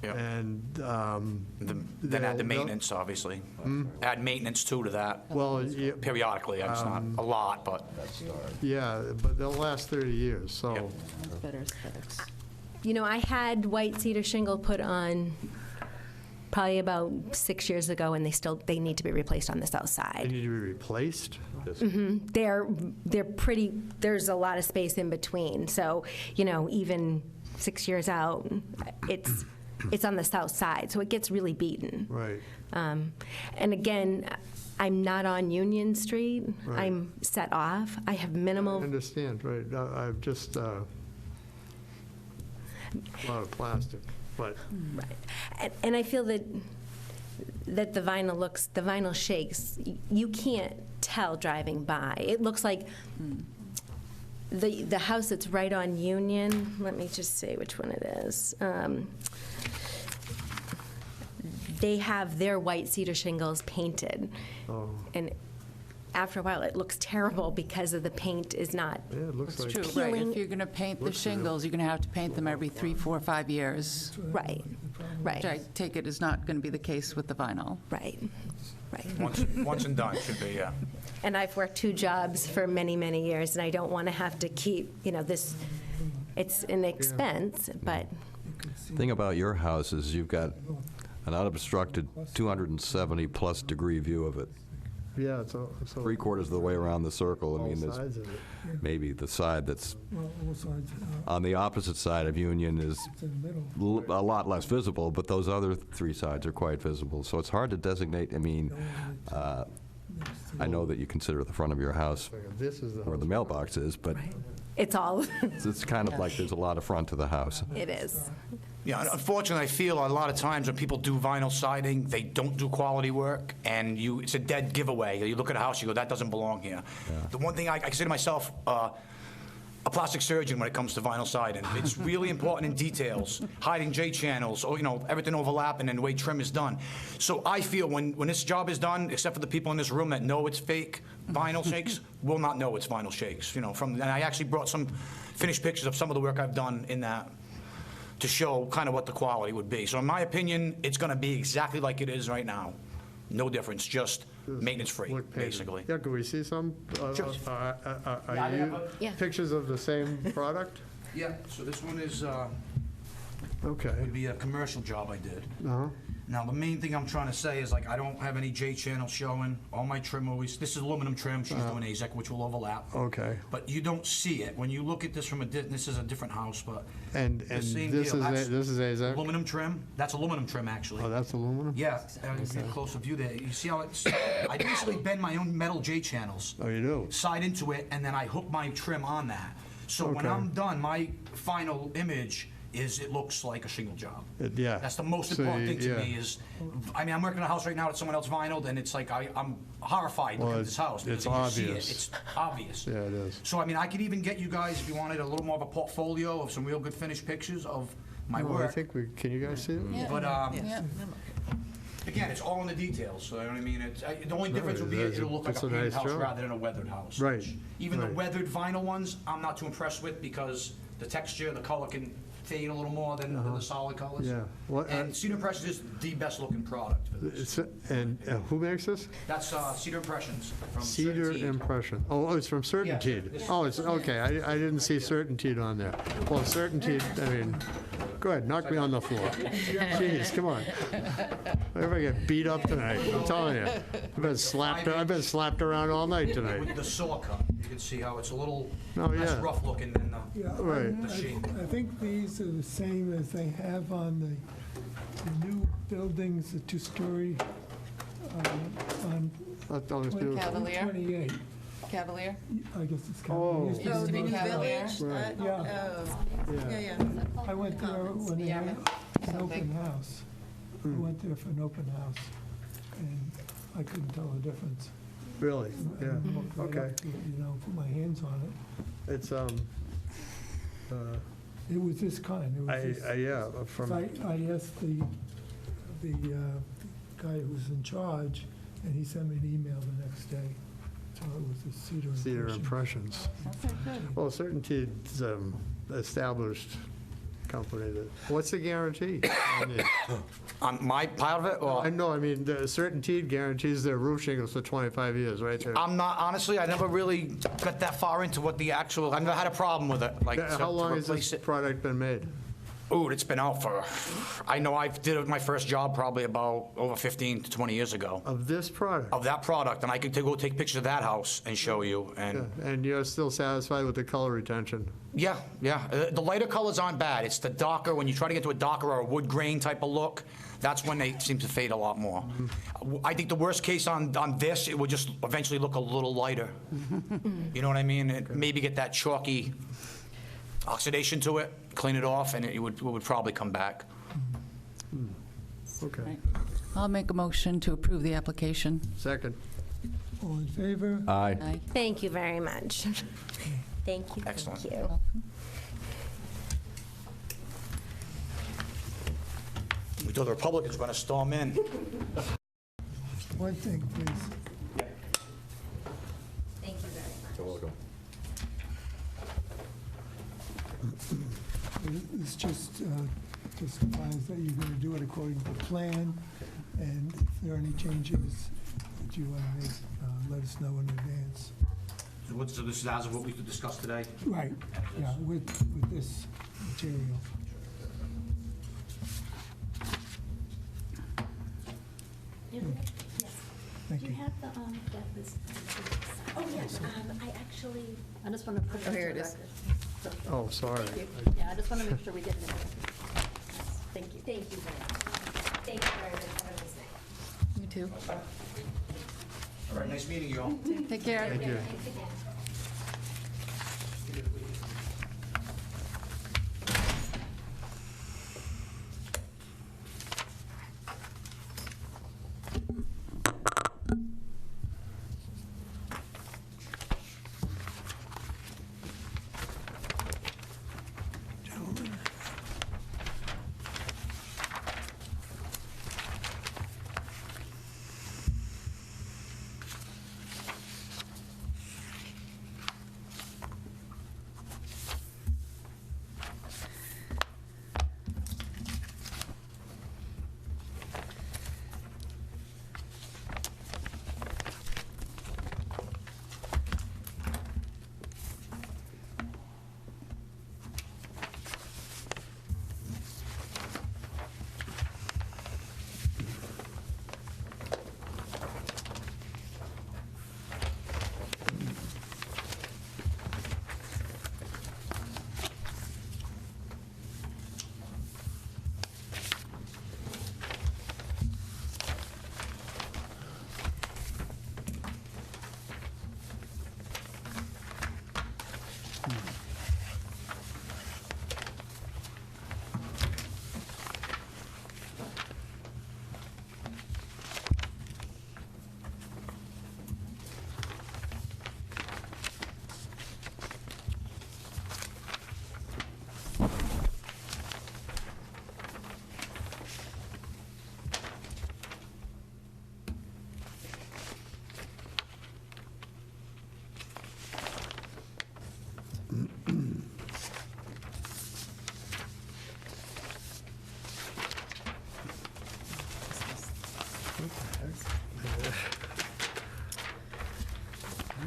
Yep. And, Then add the they'll- maintenance, obviously. Add maintenance too to that, well, periodically. It's not a lot, but yeah, but they'll last 30 years, so. Yep. Better aesthetics. You know, I had white cedar shingle put on probably about 6 years ago, and they need to be replaced on the south They side. need to be replaced? They're pretty, there's a lot of space in between, so, you know, even 6 years out, it's on the south side, so it gets really beaten. Right. And again, I'm not on Union Street. Right. I'm set off. I have I minimal, understand, right. I've just, a lot of plastic, but, and I feel that the vinyl shakes, you can't tell driving by. It looks like the house that's right on Union, let me just say which one it is. They have their white cedar shingles painted. oh, And after a while, it looks terrible because of the paint is not, yeah, it looks That's like. true, right. Peeling- If you're going to paint the Looks real. shingles, you're going to have to paint them every 3, 4, 5 years, right, which I right, take it is not going to be the case with the vinyl. right, right. once and done should be, yeah. And I've worked 2 jobs for many, many years, and I don't want to have to keep, you know, this, it's an expense, but, thing about your house is you've got an unobstructed 270-plus degree view of it. Yeah, so. Three-quarters of the way around the circle. I All mean, there's sides of it. maybe the side that's Well, all sides, on the opposite side of Union is it's in the middle. a lot less visible, but those other three sides are quite visible. So it's hard to designate. I mean, I know that you consider the front of your house This is the. where the mailbox is, but It's all, it's kind of like there's a lot of front to the house. it is. Yeah, unfortunately, I feel a lot of times when people do vinyl siding, they don't do quality work, and it's a dead giveaway. You look at a house, you go, that doesn't belong here. The one thing I consider myself a plastic surgeon when it comes to vinyl siding. It's really important in details, hiding J-channels, or, everything overlapping and the way trim is done. So I feel when this job is done, except for the people in this room that know it's fake vinyl shakes, will not know it's vinyl shakes. And I actually brought some finished pictures of some of the work I've done in that to show kind of what the quality would be. So in my opinion, it's going to be exactly like it is right now. No difference, just maintenance-free, Look pavement. basically. Yeah, can we see some? Sure. Are you pictures of the same product? Yeah, so this one is, Okay. would be a commercial job I did. Uh-huh. Now, the main thing I'm trying to say is, I don't have any J-channel showing. All my trim always, this is aluminum trim, she's doing AZEK, which will overlap. Okay. But you don't see it. When you look at this from this is a different house, but And the this same is, deal. That's this is AZEK? aluminum trim. That's aluminum trim, actually. Oh, that's aluminum? Yeah, get a closer view there. You see how it's, I basically bend my own metal J-channels, Oh, you do? side into it, and then I hook my trim on that. So when Okay. I'm done, my final image is it looks like a shingle job. Yeah. That's the most So important thing to yeah. me is, I'm working in a house right now that someone else vinyled, and it's like, I'm horrified looking at this house. it's because if you see obvious. It's obvious. Yeah, it is. So, I could even get you guys, if you wanted, a little more of a portfolio of some real good finished pictures of my No, I work. think can you guys see it? But, again, it's all in the details, so you know what I mean? The only difference would be that's it'll look like that's a a painted nice house job. rather than a weathered house. Right, which Even the right. weathered vinyl ones, I'm not too impressed with because the texture, the color can fade a little more than the solid colors. Yeah. What, And Cedar Impressions is the best looking product for this. And who makes this? That's Cedar Impressions from Cedar Certainteed. Impression. Oh, it's from Certainteed. this- Oh, it's, okay, I didn't see Certainteed on there. Well, Certainteed, go ahead, knock me on the floor. Jeez, come on. If I get beat up tonight, I'm telling you. I've been slapped around all night tonight. With the saw cut, you can see how it's a little Oh, less yeah. rough looking than Yeah, Right. the sheet. I think these are the same as they have on the new buildings, the two-story, on That was beautiful. Cavalier? 28. Cavalier? I guess it's Oh. Cavalier. Used to be New Cavalier. Village? Right. Yeah. Yeah. I went there when they had an open house. I went there for an open house, and I couldn't tell the difference. Really? I Yeah, walked right okay. up to it, put my hands on it. It's, It was this kind. It was this. yeah, from, I asked the guy who was in charge, and he sent me an email the next day. So it was a Cedar Cedar Impression. Impressions. Well, Certainteed's established company that, what's the guarantee? On my part of it, or? I know, the Certainteed guarantees their roof shingles for 25 years, right there. I'm not, honestly, I never really got that far into what the actual, I never had a problem with it, like, How long to has replace this it. product been made? Ooh, it's been out for, I know I did my first job probably about over 15 to 20 years ago. Of this product? Of that product, and I could go take pictures of that house and show you, Yeah, and, and you're still satisfied with the color retention? yeah. The lighter colors aren't bad, it's the darker, when you try to get to a darker or a wood grain type of look, that's when they seem to fade a lot more. I think the worst case on this, it would just eventually look a little lighter. You know what I mean? And maybe get that chalky oxidation to it, clean it off, and it would probably come back. Okay. I'll make a motion to approve the application. Second. All in favor? Aye. Aye. Thank you very much. Thank you. Excellent. Thank you. We told the Republicans we're going to storm in. One thing, please. Thank you very much. You're welcome. This just testifies that you're going to do it according to plan, and if there are any changes that you want to make, let us know in advance. So this is as of what we discussed today? Right, yeah, with this material. Thank Do you you. have the, that list? Oh, yes, I actually, I just want to put it Oh, on here the it is. record. Oh, sorry. Thank you. Yeah, I just want to make sure we get it. Thank you. Thank you very much. Thank you very much. Have a nice night. You too. All right, nice meeting you all. Take care. Thank you. Thanks again.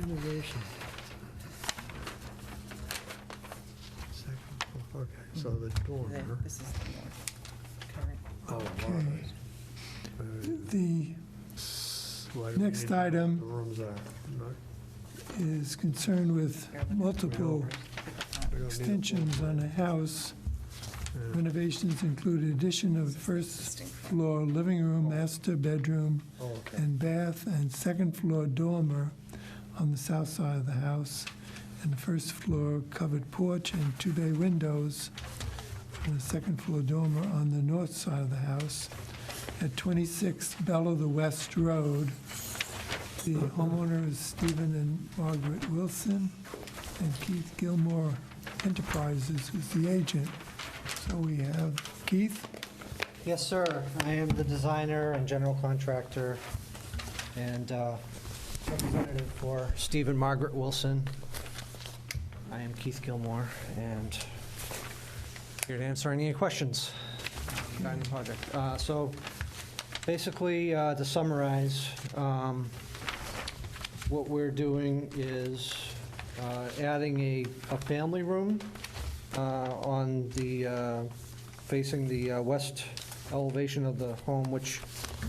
Renovation. Second floor, okay, so the dormer. This is the current. Oh, Okay. The Why do we next need to know what item the rooms are? is concerned with multiple We don't need a extensions on a house. Renovations include addition of first floor living room, master bedroom, Oh, okay. and bath, and second floor dormer on the south side of the house, and the first floor covered porch and two-bay windows, and the second floor dormer on the north side of the house. At 26 Bella the West Road, the homeowner is Stephen and Margaret Wilson, and Keith Gilmore Enterprises is the agent. So we have Keith. Yes, sir. I am the designer and general contractor and representative for Steve and Margaret Wilson. I am Keith Gilmore, and here to answer any questions regarding the project. So basically, to summarize, what we're doing is adding a family room on the, facing the west elevation of the home, which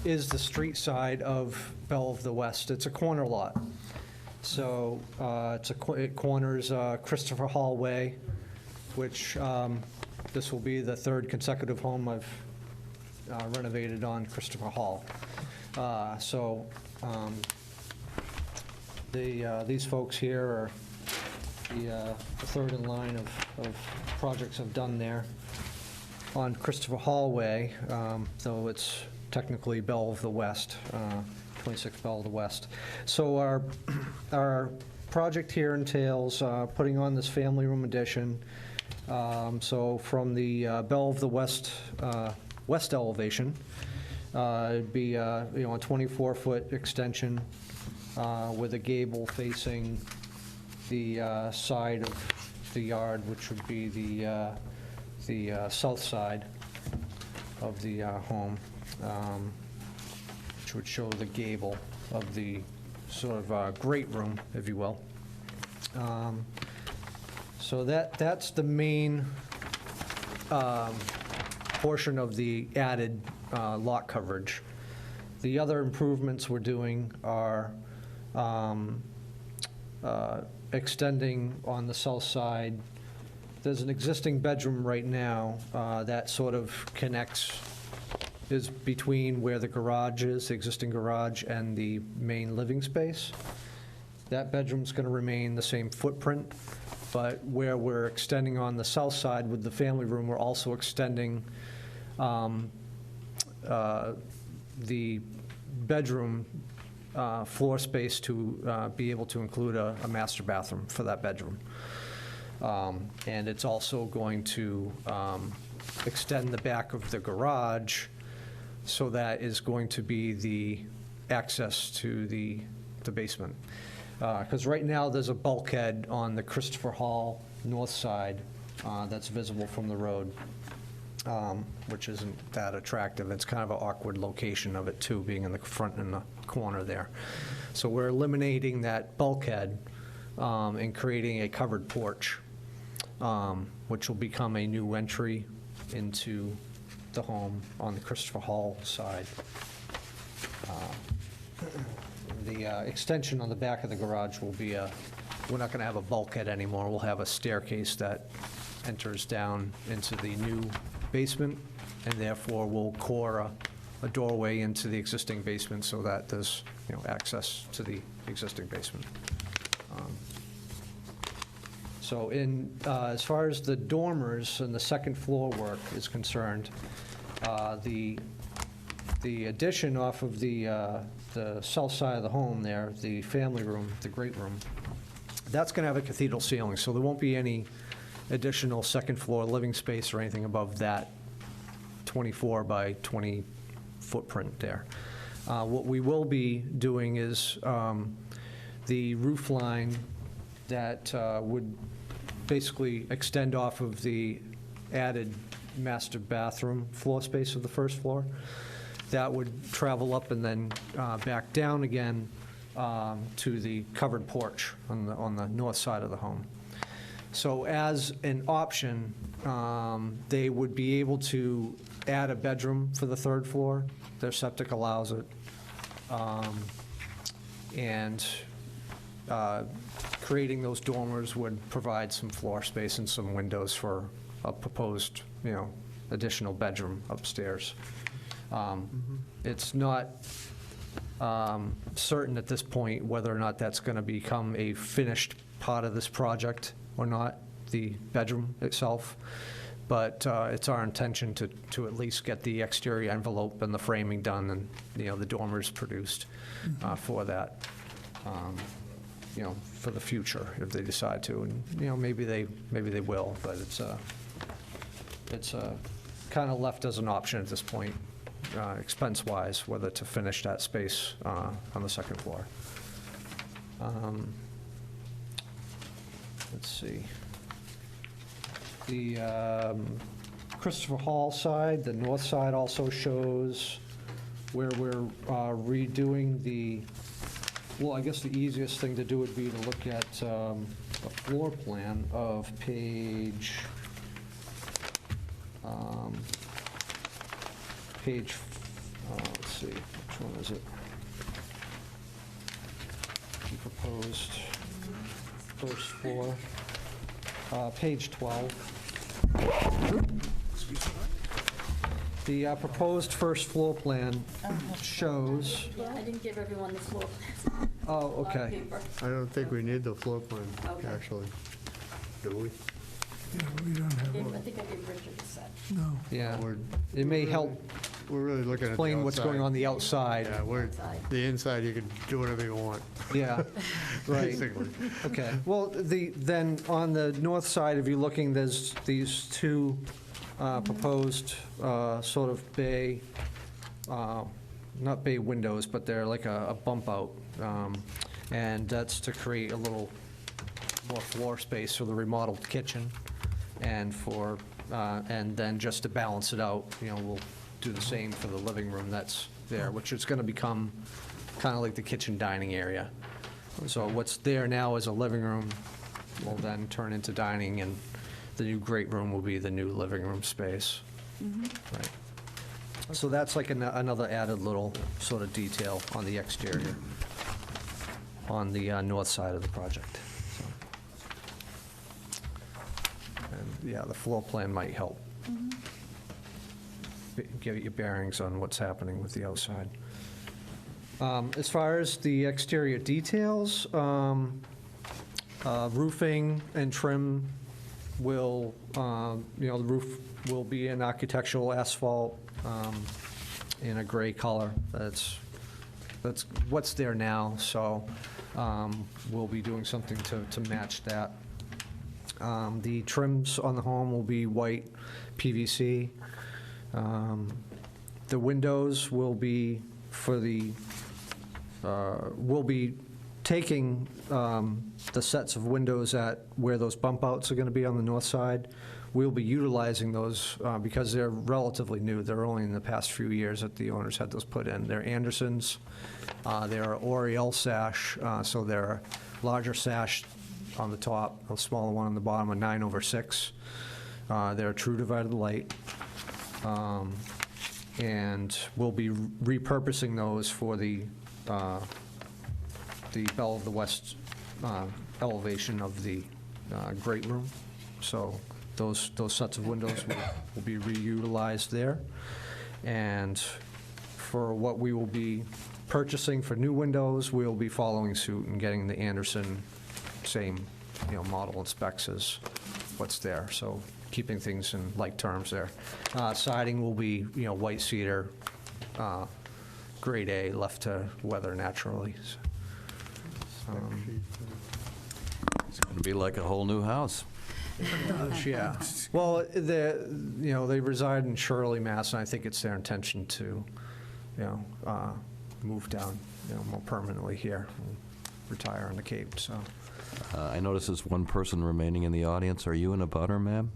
is the street side of Belle of the West. It's a corner lot. So it corners Christopher Hall Way, which this will be the third consecutive home I've renovated on Christopher Hall. These folks here are the third in line of projects I've done there on Christopher Hall Way, though it's technically Belle of the West, 26 Belle of the West. So our project here entails putting on this family room addition. So from the Belle of the West west elevation, it'd be a 24-foot extension with a gable facing the side of the yard, which would be the south side of the home, which would show the gable of the sort of great room, if you will. So that's the main portion of the added lot coverage. The other improvements we're doing are extending on the south side. There's an existing bedroom right now that sort of connects, is between where the garage is, the existing garage, and the main living space. That bedroom's going to remain the same footprint, but where we're extending on the south side with the family room, we're also extending the bedroom floor space to be able to include a master bathroom for that bedroom. And it's also going to extend the back of the garage, so that is going to be the access to the basement. Because right now, there's a bulkhead on the Christopher Hall north side that's visible from the road, which isn't that attractive. It's kind of an awkward location of it, too, being in the front and the corner there. So we're eliminating that bulkhead and creating a covered porch, which will become a new entry into the home on the Christopher Hall side. The extension on the back of the garage will be we're not going to have a bulkhead anymore. We'll have a staircase that enters down into the new basement, and therefore will core a doorway into the existing basement so that there's, access to the existing basement. So as far as the dormers and the second floor work is concerned, the addition off of the south side of the home there, the family room, the great room, that's going to have a cathedral ceiling, so there won't be any additional second floor living space or anything above that 24 by 20 footprint there. What we will be doing is the roof line that would basically extend off of the added master bathroom floor space of the first floor. That would travel up and then back down again to the covered porch on the north side of the home. So as an option, they would be able to add a bedroom for the third floor. Their septic allows it. And creating those dormers would provide some floor space and some windows for a proposed, additional bedroom upstairs. It's not certain at this point whether or not that's going to become a finished part of this project or not, the bedroom itself, but it's our intention to at least get the exterior envelope and the framing done and, the dormers produced for that, for the future if they decide to. And, maybe they will, but it's kind of left as an option at this point, expense-wise, whether to finish that space on the second floor. Let's see. The Christopher Hall side, the north side also shows where we're redoing well, I guess the easiest thing to do would be to look at a floor plan of page, let's see, which one is it? The proposed first floor, page 12. The proposed first floor plan shows, Yeah, I didn't give everyone the floor plans. oh, okay. I don't think we need the floor plan, Okay. actually. Do we? Yeah, we don't have I one. think I gave Richard a set. No. Yeah, We're- it may help We're really looking at the explain what's going outside. on the outside. Yeah, the inside, you can do whatever you want, Yeah, right. basically. Okay, well, then on the north side, if you're looking, there's these two proposed sort of bay, not bay windows, but they're like a bump out. And that's to create a little more floor space for the remodeled kitchen and and then just to balance it out, we'll do the same for the living room that's there, which is going to become kind of like the kitchen dining area. So what's there now is a living room, will then turn into dining, and the new great room will be the new living room space. Right. So that's like another added little sort of detail on the exterior, on the north side of the project. So. And, yeah, the floor plan might help give you bearings on what's happening with the outside. As far as the exterior details, roofing and trim will, the roof will be an architectural asphalt in a gray color. That's what's there now, so we'll be doing something to match that. The trims on the home will be white PVC. The windows will be we'll be taking the sets of windows at where those bump outs are going to be on the north side. We'll be utilizing those because they're relatively new. They're only in the past few years that the owners had those put in. They're Andersons. They're Oriel sash, so they're a larger sash on the top, a smaller one on the bottom, a 9/6. They're a true divided light. And we'll be repurposing those for the Belle of the West elevation of the great room. So those sets of windows will be reutilized there. And for what we will be purchasing for new windows, we'll be following suit and getting the Anderson same, model and specs as what's there. So keeping things in like terms there. Siding will be, white cedar, grade A, left to weather naturally. It's going to be like a whole new house. Yeah. Well, they reside in Shirley, Mass, and I think it's their intention to, move down, more permanently here, and retire on the Cape, so. I notice there's one person remaining in the audience. Are you in a butter, ma'am?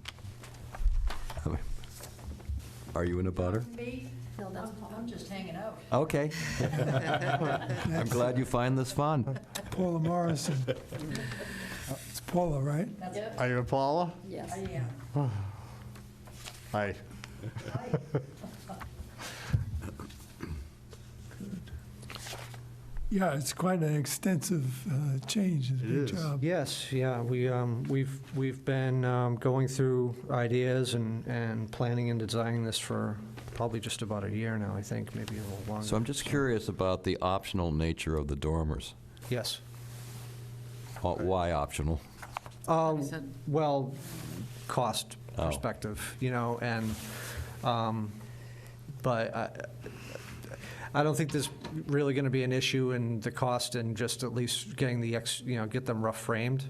Are you in a butter? Me? I'm just hanging out. Okay. I'm glad you find this fun. Paula Morrison. It's Paula, right? Are you Paula? Yes. I am. Hi. Yeah, it's quite an extensive change. It's a big job. Yes, yeah, we've been going through ideas and planning and designing this for probably just about a year now, I think, maybe a little longer. So I'm just curious about the optional nature of the dormers. Yes. Why optional? Well, cost perspective, but I don't think there's really going to be an issue in the cost and just at least getting get them rough framed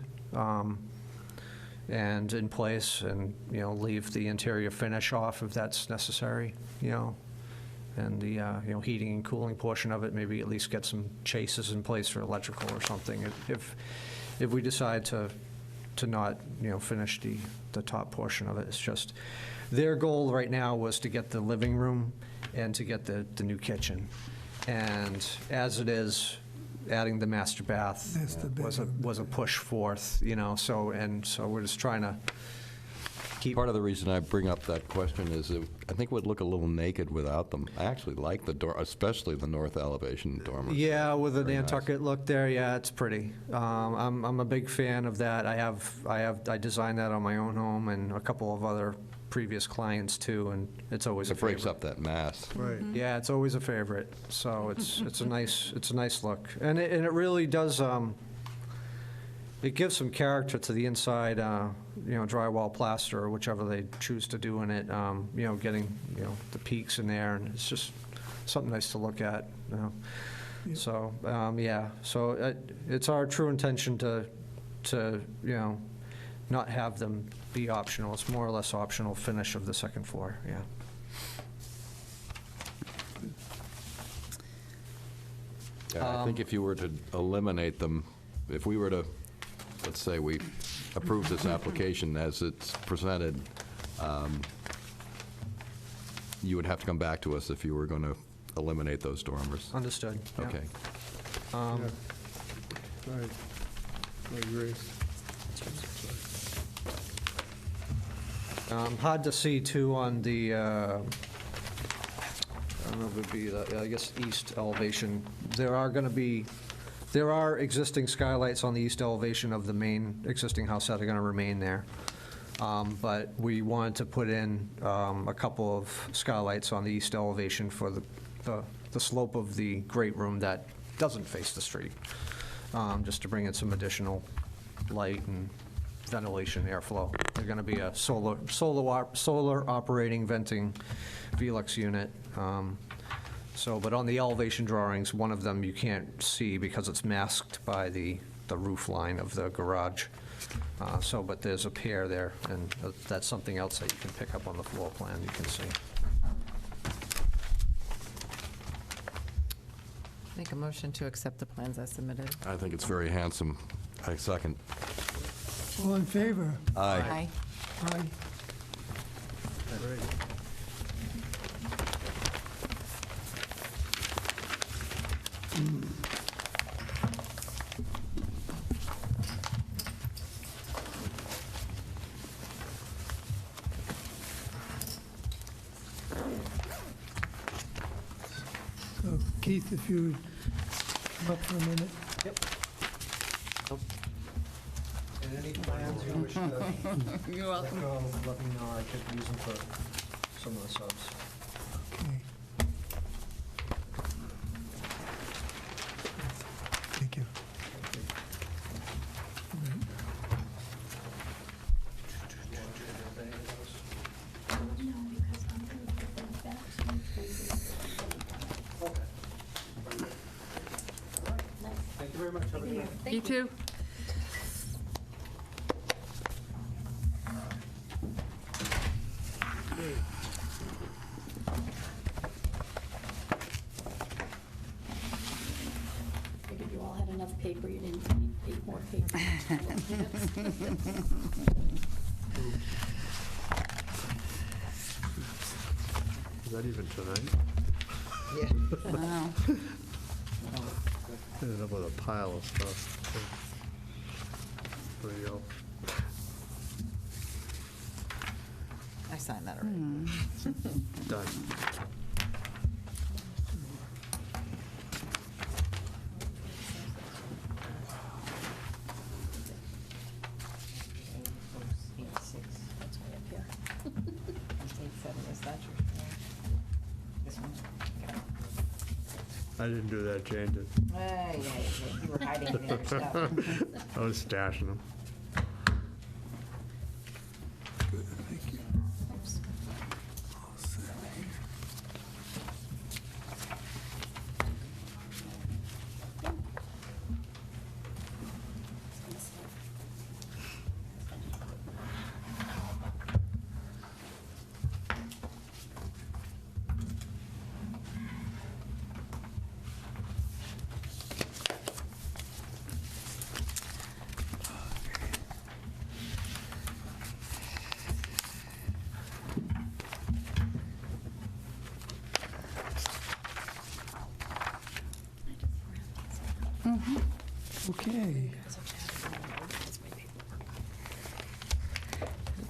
and in place and, leave the interior finish off if that's necessary, and the, heating and cooling portion of it, maybe at least get some chases in place for electrical or something if we decide to not, finish the top portion of it. It's just, their goal right now was to get the living room and to get the new kitchen. And as it is, adding the master bath was a push forth, so we're just trying to keep. Part of the reason I bring up that question is I think it would look a little naked without them. I actually like the door, especially the north elevation dormers. Yeah, with a Very Nantucket look there, yeah, it's pretty. I'm a big fan of that. I designed that on my own home and a couple of other previous clients too, and it's always a It breaks favorite. up that mass. Right. Yeah, it's always a favorite. So it's a nice look, and it really does. It gives some character to the inside, drywall plaster or whichever they choose to do in it. Getting the peaks in there, and it's just something nice to look at. So yeah, so it's our true intention to not have them be optional. It's more or less optional finish of the second floor, yeah. Yeah, I think if you were to eliminate them, if we were to, let's say we approve this application as it's presented, you would have to come back to us if you were going to eliminate those dormers. Understood. Yeah. Okay. Right. I agree. Hard to see too on the don't know if it would be, I guess, east elevation. There are existing skylights on the east elevation of the main existing house that are going to remain there. But we wanted to put in a couple of skylights on the east elevation for the slope of the great room that doesn't face the street, just to bring in some additional light and ventilation, airflow. They're going to be a solar operating venting Velux unit. But on the elevation drawings, one of them you can't see because it's masked by the roof line of the garage. But there's a pair there, and that's something else that you can pick up on the floor plan, you can see. Make a motion to accept the plans as submitted. I think it's very handsome. I second. All in favor? Aye. Aye. So Keith, if you come up for a minute. Yep. And any plans you wish to You're welcome. let me know. I could use them for some of the subs. Okay. Thank you. Thank you very much. Have a good night. You too. Figured you all had enough paper, you didn't need 8 more paper. Is that even tonight? Wow. Ended up with a pile of stuff. There you go. I signed that already. Done. I didn't do that, Jane did. Yeah, you were hiding it in your stuff. I was stashing them. Thank you. All set. Okay.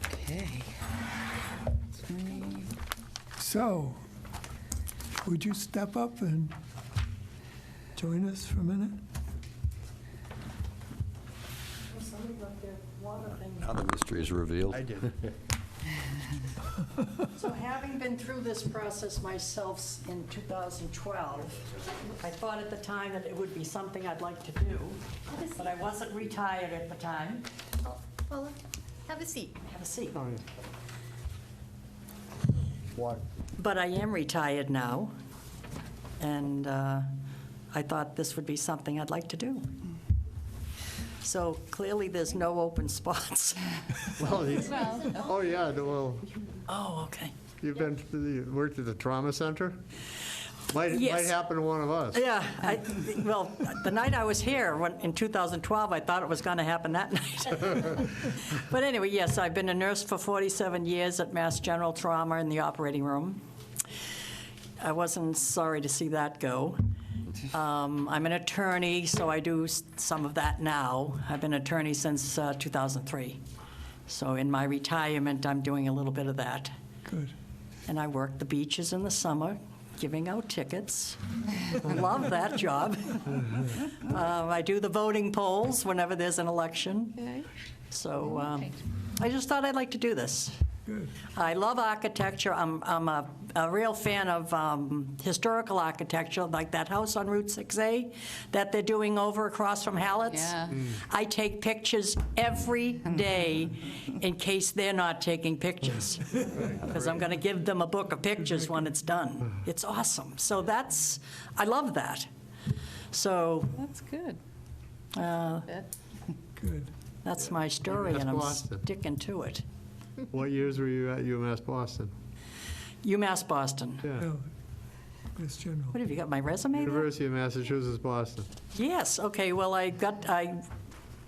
Okay. So, would you step up and join us for a minute? Now the mystery is revealed. I did. So having been through this process myself in 2012, I thought at the time that it would be something I'd like to do, but I wasn't retired at the time. Well, have a seat. Have a seat. What? But I am retired now, and I thought this would be something I'd like to do. So clearly, there's no open spots. Well, oh, yeah, well, Oh, okay. you've worked at the trauma center? Might Yes. happen to one of us. Yeah, well, the night I was here, in 2012, I thought it was going to happen that night. But anyway, yes, I've been a nurse for 47 years at Mass General Trauma in the operating room. I wasn't sorry to see that go. I'm an attorney, so I do some of that now. I've been an attorney since 2003. So in my retirement, I'm doing a little bit of that. Good. And I work the beaches in the summer, giving out tickets. Love that job. I do the voting polls whenever there's an election. So I just thought I'd like to do this. Good. I love architecture. I'm a real fan of historical architecture, like that house on Route 6A that they're doing over across from Hallett's. Yeah. I take pictures every day in case they're not taking pictures, because I'm going to give them a book of pictures when it's done. It's awesome. So I love that. So That's good. Good. that's my story, That's and I'm Boston. sticking to it. What years were you at UMass Boston? UMass Boston. Yeah. No, Mass General. What have you got, my resume there? University of Massachusetts, Boston. Yes, okay, well, I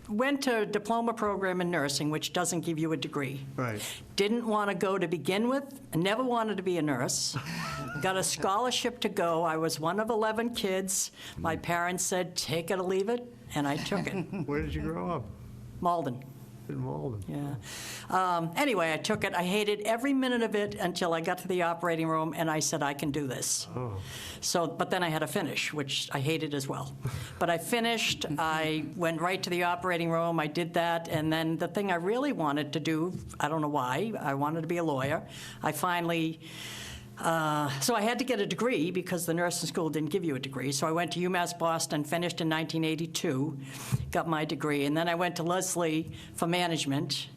went to a diploma program in nursing, which doesn't give you a degree. Right. Didn't want to go to begin with, never wanted to be a nurse. Got a scholarship to go. I was one of 11 kids. My parents said, take it or leave it, and I took it. Where did you grow up? Malden. In Malden. Yeah. Anyway, I took it. I hated every minute of it until I got to the operating room, and I said, I can do this. Oh. So, but then I had to finish, which I hated as well. But I finished. I went right to the operating room. I did that. And then the thing I really wanted to do, I don't know why, I wanted to be a lawyer. I finally... so I had to get a degree because the nursing school didn't give you a degree. So I went to UMass Boston, finished in 1982, got my degree. And then I went to Lesley for management,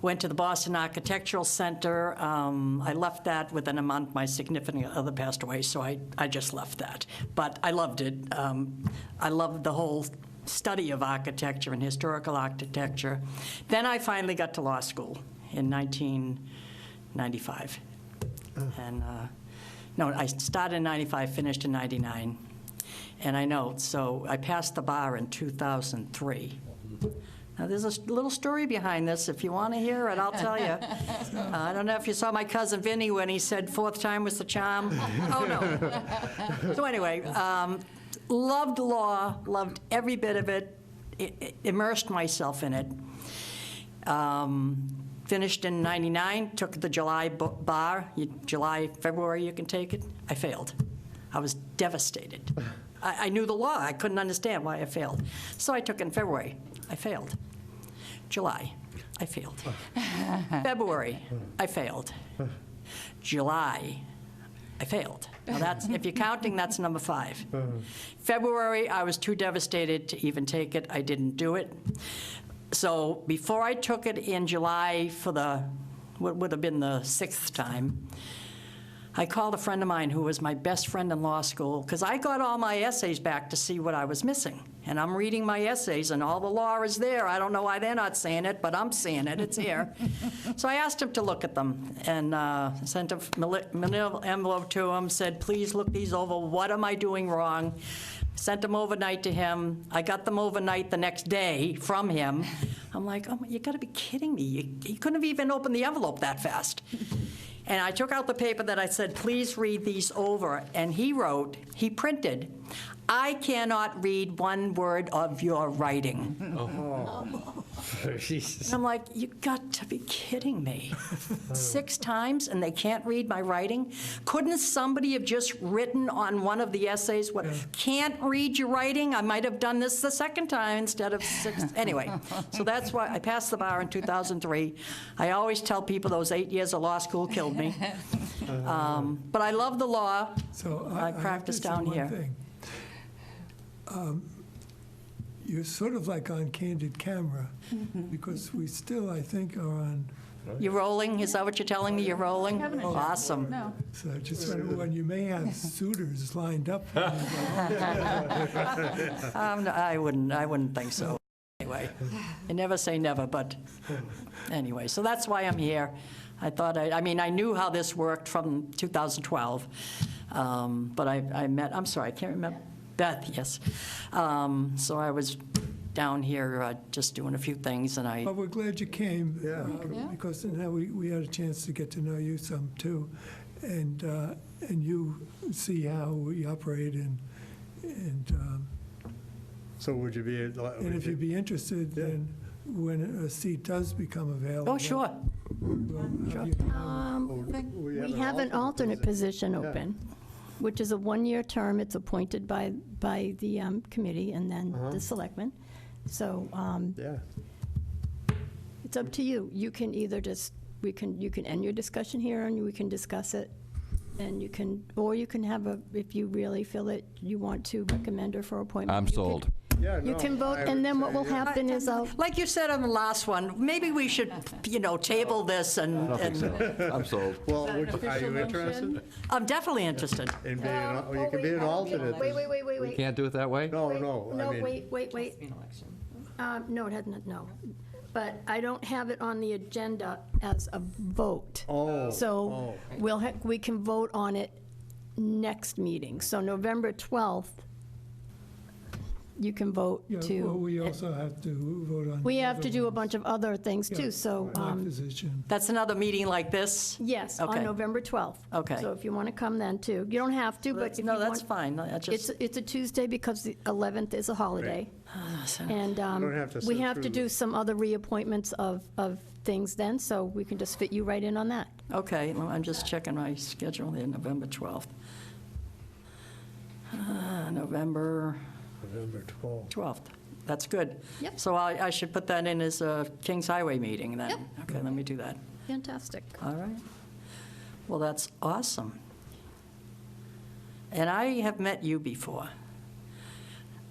went to the Boston Architectural Center. I left that within a month. My significant other passed away, so I just left that. But I loved it. I loved the whole study of architecture and historical architecture. Then I finally got to law school in 1995. And, no, I started in 95, finished in 99. And I know, so I passed the bar in 2003. Now, there's a little story behind this. If you want to hear it, I'll tell you. I don't know if you saw my cousin Vinny when he said fourth time was the charm. Oh, no. So anyway, loved law, loved every bit of it, immersed myself in it. Finished in 99, took the July bar, July, February you can take it. I failed. I was devastated. I knew the law. I couldn't understand why I failed. So I took it in February. I failed. July, I failed. February, I failed. July, I failed. Now that's, if you're counting, that's number 5. February, I was too devastated to even take it. I didn't do it. So before I took it in July for what would have been the 6th time, I called a friend of mine who was my best friend in law school, because I got all my essays back to see what I was missing. And I'm reading my essays, and all the law is there. I don't know why they're not saying it, but I'm seeing it. It's here. So I asked him to look at them, and sent a manila envelope to him, said, please look these over. What am I doing wrong? Sent them overnight to him. I got them overnight the next day from him. I'm like, oh, you got to be kidding me. You couldn't have even opened the envelope that fast. And I took out the paper that I said, please read these over. And he printed, I cannot read one word of your writing. And I'm like, you got to be kidding me. 6 times and they can't read my writing? Couldn't somebody have just written on one of the essays, what, can't read your writing? I might have done this the 2nd time instead of 6. Anyway, so that's why I passed the bar in 2003. I always tell people those 8 years of law school killed me. But I love the law. So I practice down here. You're sort of like on candid camera, because we still, I think, are on. You're rolling? Is that what you're telling me? You're rolling? Awesome. No. So just when you may have suitors lined up. I wouldn't think so. Anyway, you never say never, but anyway, so that's why I'm here. I thought, I mean, I knew how this worked from 2012, but I met, I'm sorry, I can't remember, Beth, yes. So I was down here just doing a few things, and But we're glad you came, because now we had a chance to get to know you some too, and you see how we operate, and So would you be? and if you'd be interested, then when a seat does become available. Oh, sure. we'll have you- We have an alternate position open. which is a one-year term. It's appointed by the committee and then the selectmen. So Yeah. it's up to you. You can either just, you can end your discussion here and we can discuss it. And you can, or you can have if you really feel that you want to recommend her for appointment. I'm you can- sold. Yeah, You no, can vote, I and would then what say, will yeah. happen is Like you said on the last one, maybe we should, table this and, I'm sold. Well, are you interested I'm definitely interested. in being, you can be an alternate? Wait. Can't do it that way? No, no, I No, mean, wait. No, it hasn't, no. But I don't have it on the agenda as a vote. Oh, So we can vote on it next meeting. So November 12th, you can vote Yeah, well, to, we also have to vote on. we have the to other do a ones. bunch of other things Yeah, too, so, My position. That's another meeting like this? yes, Okay. on November 12th. Okay. So if you want to come then too. You don't have to, but if you want. No, that's fine. I just, It's a Tuesday because the 11th is a holiday. And don't have to we sit have to through do some other reappointments of things then, so we can just fit you right in on that. okay, well, I'm just checking my schedule here, November 12th. November November 12th. 12th. That's good. Yep. So I should put that in as a Kings Highway meeting then? Yep. Okay, let me do that. Fantastic. All right. Well, that's awesome. And I have met you before.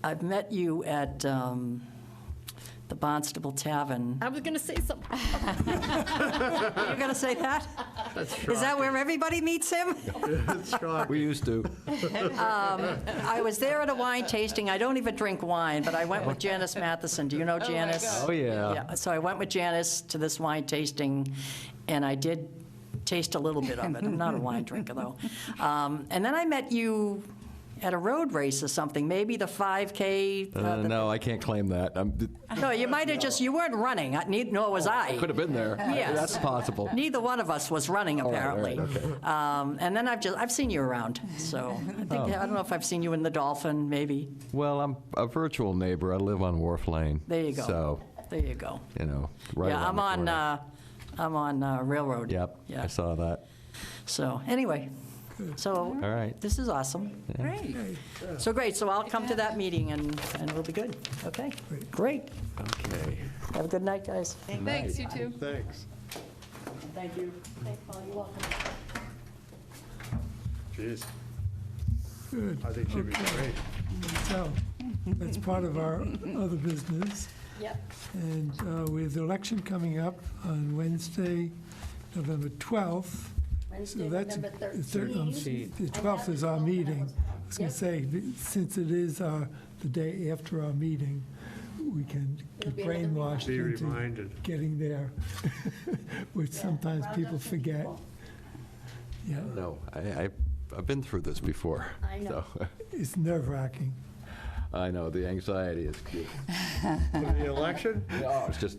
I've met you at the Barnstable Tavern. I was going to say something. You're going to say that? Is that where everybody meets him? We used to. I was there at a wine tasting. I don't even drink wine, but I went with Janice Matheson. Do you know Janice? Oh, yeah. Yeah, so I went with Janice to this wine tasting, and I did taste a little bit of it. I'm not a wine drinker, though. And then I met you at a road race or something, maybe the 5K. No, I can't claim that. No, you might have just, you weren't running, nor was I. Could have been there. Yes. That's possible. Neither one of us was running, All right, apparently. okay. And then I've seen you around, so I don't know if I've seen you in the Dolphin, maybe. Well, I'm a virtual neighbor. I live on Wharf Lane. There you go. So, There you go. right Yeah, around the corner. I'm on Railroad. Yep, Yeah. I saw that. So, anyway, so. All right. This is awesome. Great. So great, so I'll come to that meeting and it'll be good. Okay, great. Okay. Have a good night, guys. Thanks, you too. Thanks. Thank you. Thanks, Paul, you're welcome. Jeez, Good. I think she'd be great. So, that's part of our other business. Yep. And we have the election coming up on Wednesday, November 12th. Wednesday, So that's November the 13th. The 12th is our meeting. I was going to say, since it is the day after our meeting, we can It'll get be another brainwashed Be into reminded. getting there, which sometimes people forget. Yeah, No, I've been through this before. I know. So, it's nerve-wracking. I know, the anxiety is For the election? it's just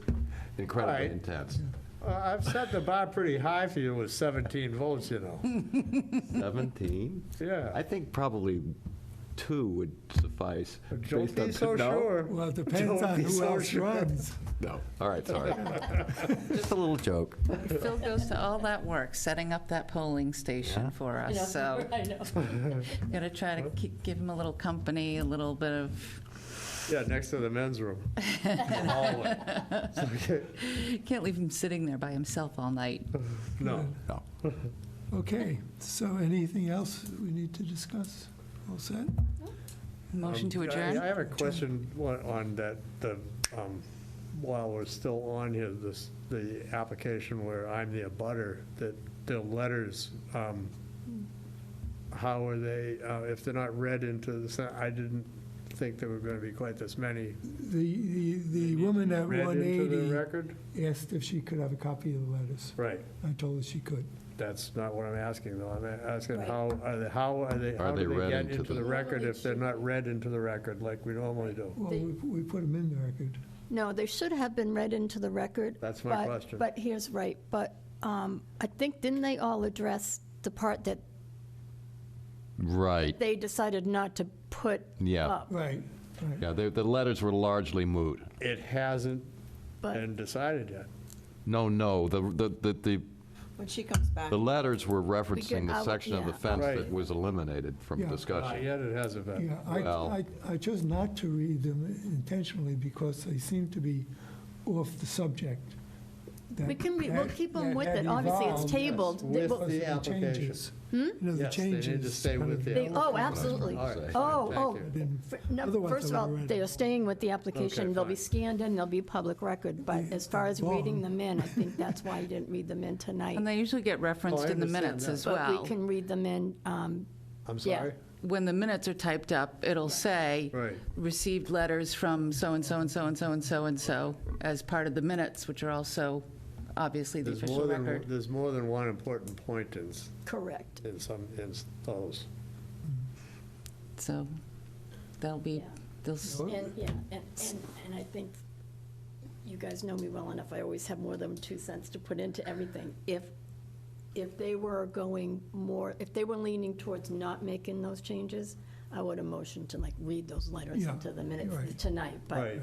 incredibly All right. intense. I've set the bar pretty high for you with 17 votes, 17? Yeah. I think probably 2 would suffice. Don't based on be so no? sure. Well, it depends Don't on be who so else sure. runs. No. All right, sorry. Just a little joke. Phil goes to all that work, setting up that polling station for us, so I know. gotta try to give him a little company, a little bit of, Yeah, next to the men's room. Hallway. can't leave him sitting there by himself all night. No. No. Okay, so anything else we need to discuss? All set? Motion to I adjourn? have a question on that, while we're still on here, the application where I'm the abutter, that the letters, how are they, if they're not read into the, I didn't think there were going to be quite this many. The woman at Read into the 180 record? asked if she could have a copy of the letters. Right. I told her she could. That's not what I'm asking, though. I'm asking Right. how Are do they they read get into into the- the record if they're not read into the record like we normally do? Well, we put them in the record. No, they should have been read into the record. That's my but- question. But here's right, but I think, didn't they all address the part that Right. they decided not to put Yeah. up? Right, right. Yeah, the letters were largely moot. It hasn't But been decided yet. No, the When she comes back. The letters were referencing the I'll- section of the yeah. fence that Right. was eliminated from Yeah. discussion. Yet it hasn't been. Yeah, Well- I chose not to read them intentionally because they seem to be off the subject. We can, we'll keep them with it, obviously, it's tabled. With Because the of application. changes. Hmm? You know, the Yes, they need to changes. stay kind with of- the They- Oh, absolutely. All right, fine, Oh, thank oh, you. Been- no, Otherwise, first of I all, would've read they it. are staying with the application, Okay, they'll be fine. scanned in, they'll be public record, but as far as reading them in, I think that's why you didn't read them in tonight. And they usually get referenced I in the understand minutes that. as But well. we can read them in, I'm yeah. sorry? When the minutes are typed up, it'll say, Right. received letters from so-and-so and so-and-so and so-and-so as part of the minutes, which are also obviously the There's official more than, record. there's more than one important point Correct. in some, in those. So that'll be, they'll, And, yeah, and I think you guys know me well enough, I always have more than 2 cents to put into everything. If they were going more, if they were leaning towards not making those changes, I would have motioned to like read those letters Yeah, into the minutes right. tonight. But Right.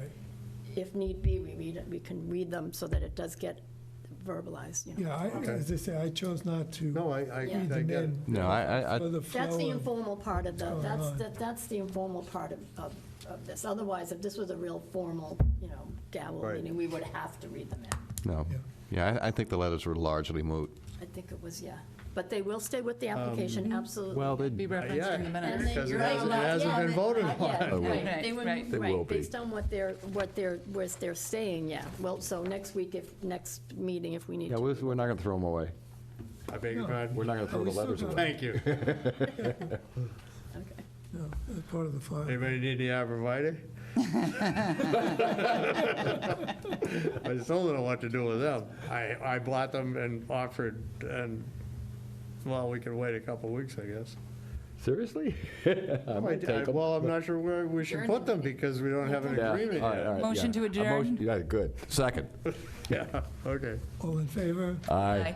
if need be, we can read them so that it does get verbalized, you know. Yeah, as I say, I chose not to No, I read Yeah. them get it. in. No, I- For the That's the flow of- informal part of the, going on. that's the informal part of this. Otherwise, if this was a real formal, you know, gavel Right. meeting, we would have to read them in. No. Yeah, I think the letters were largely moot. I think it was, yeah. But they will stay with the application, absolutely. Well, be they, referenced in the minutes. And they- Because it right, hasn't- not it hasn't yet. been voted Not on. yet, Oh, right. right, They were- right. They will right, be. based on what they're saying, yeah. Well, so next week, next meeting, if we need yeah, to. we're not going to throw them away. I beg your pardon? We're not going to throw the we still letters got- away. Thank you. Okay. No, that's part of the file. Anybody need the arborvitae? I still don't know what to do with them. I bought them and offered, and, well, we can wait a couple weeks, I guess. Seriously? I might take 'em. Well, I'm not sure where we should put them because we don't have an Yeah, agreement all right, all yet. right, Motion yeah. to A adjourn? Yeah, good. Second. Yeah, okay. All in favor? Aye. Aye. Right.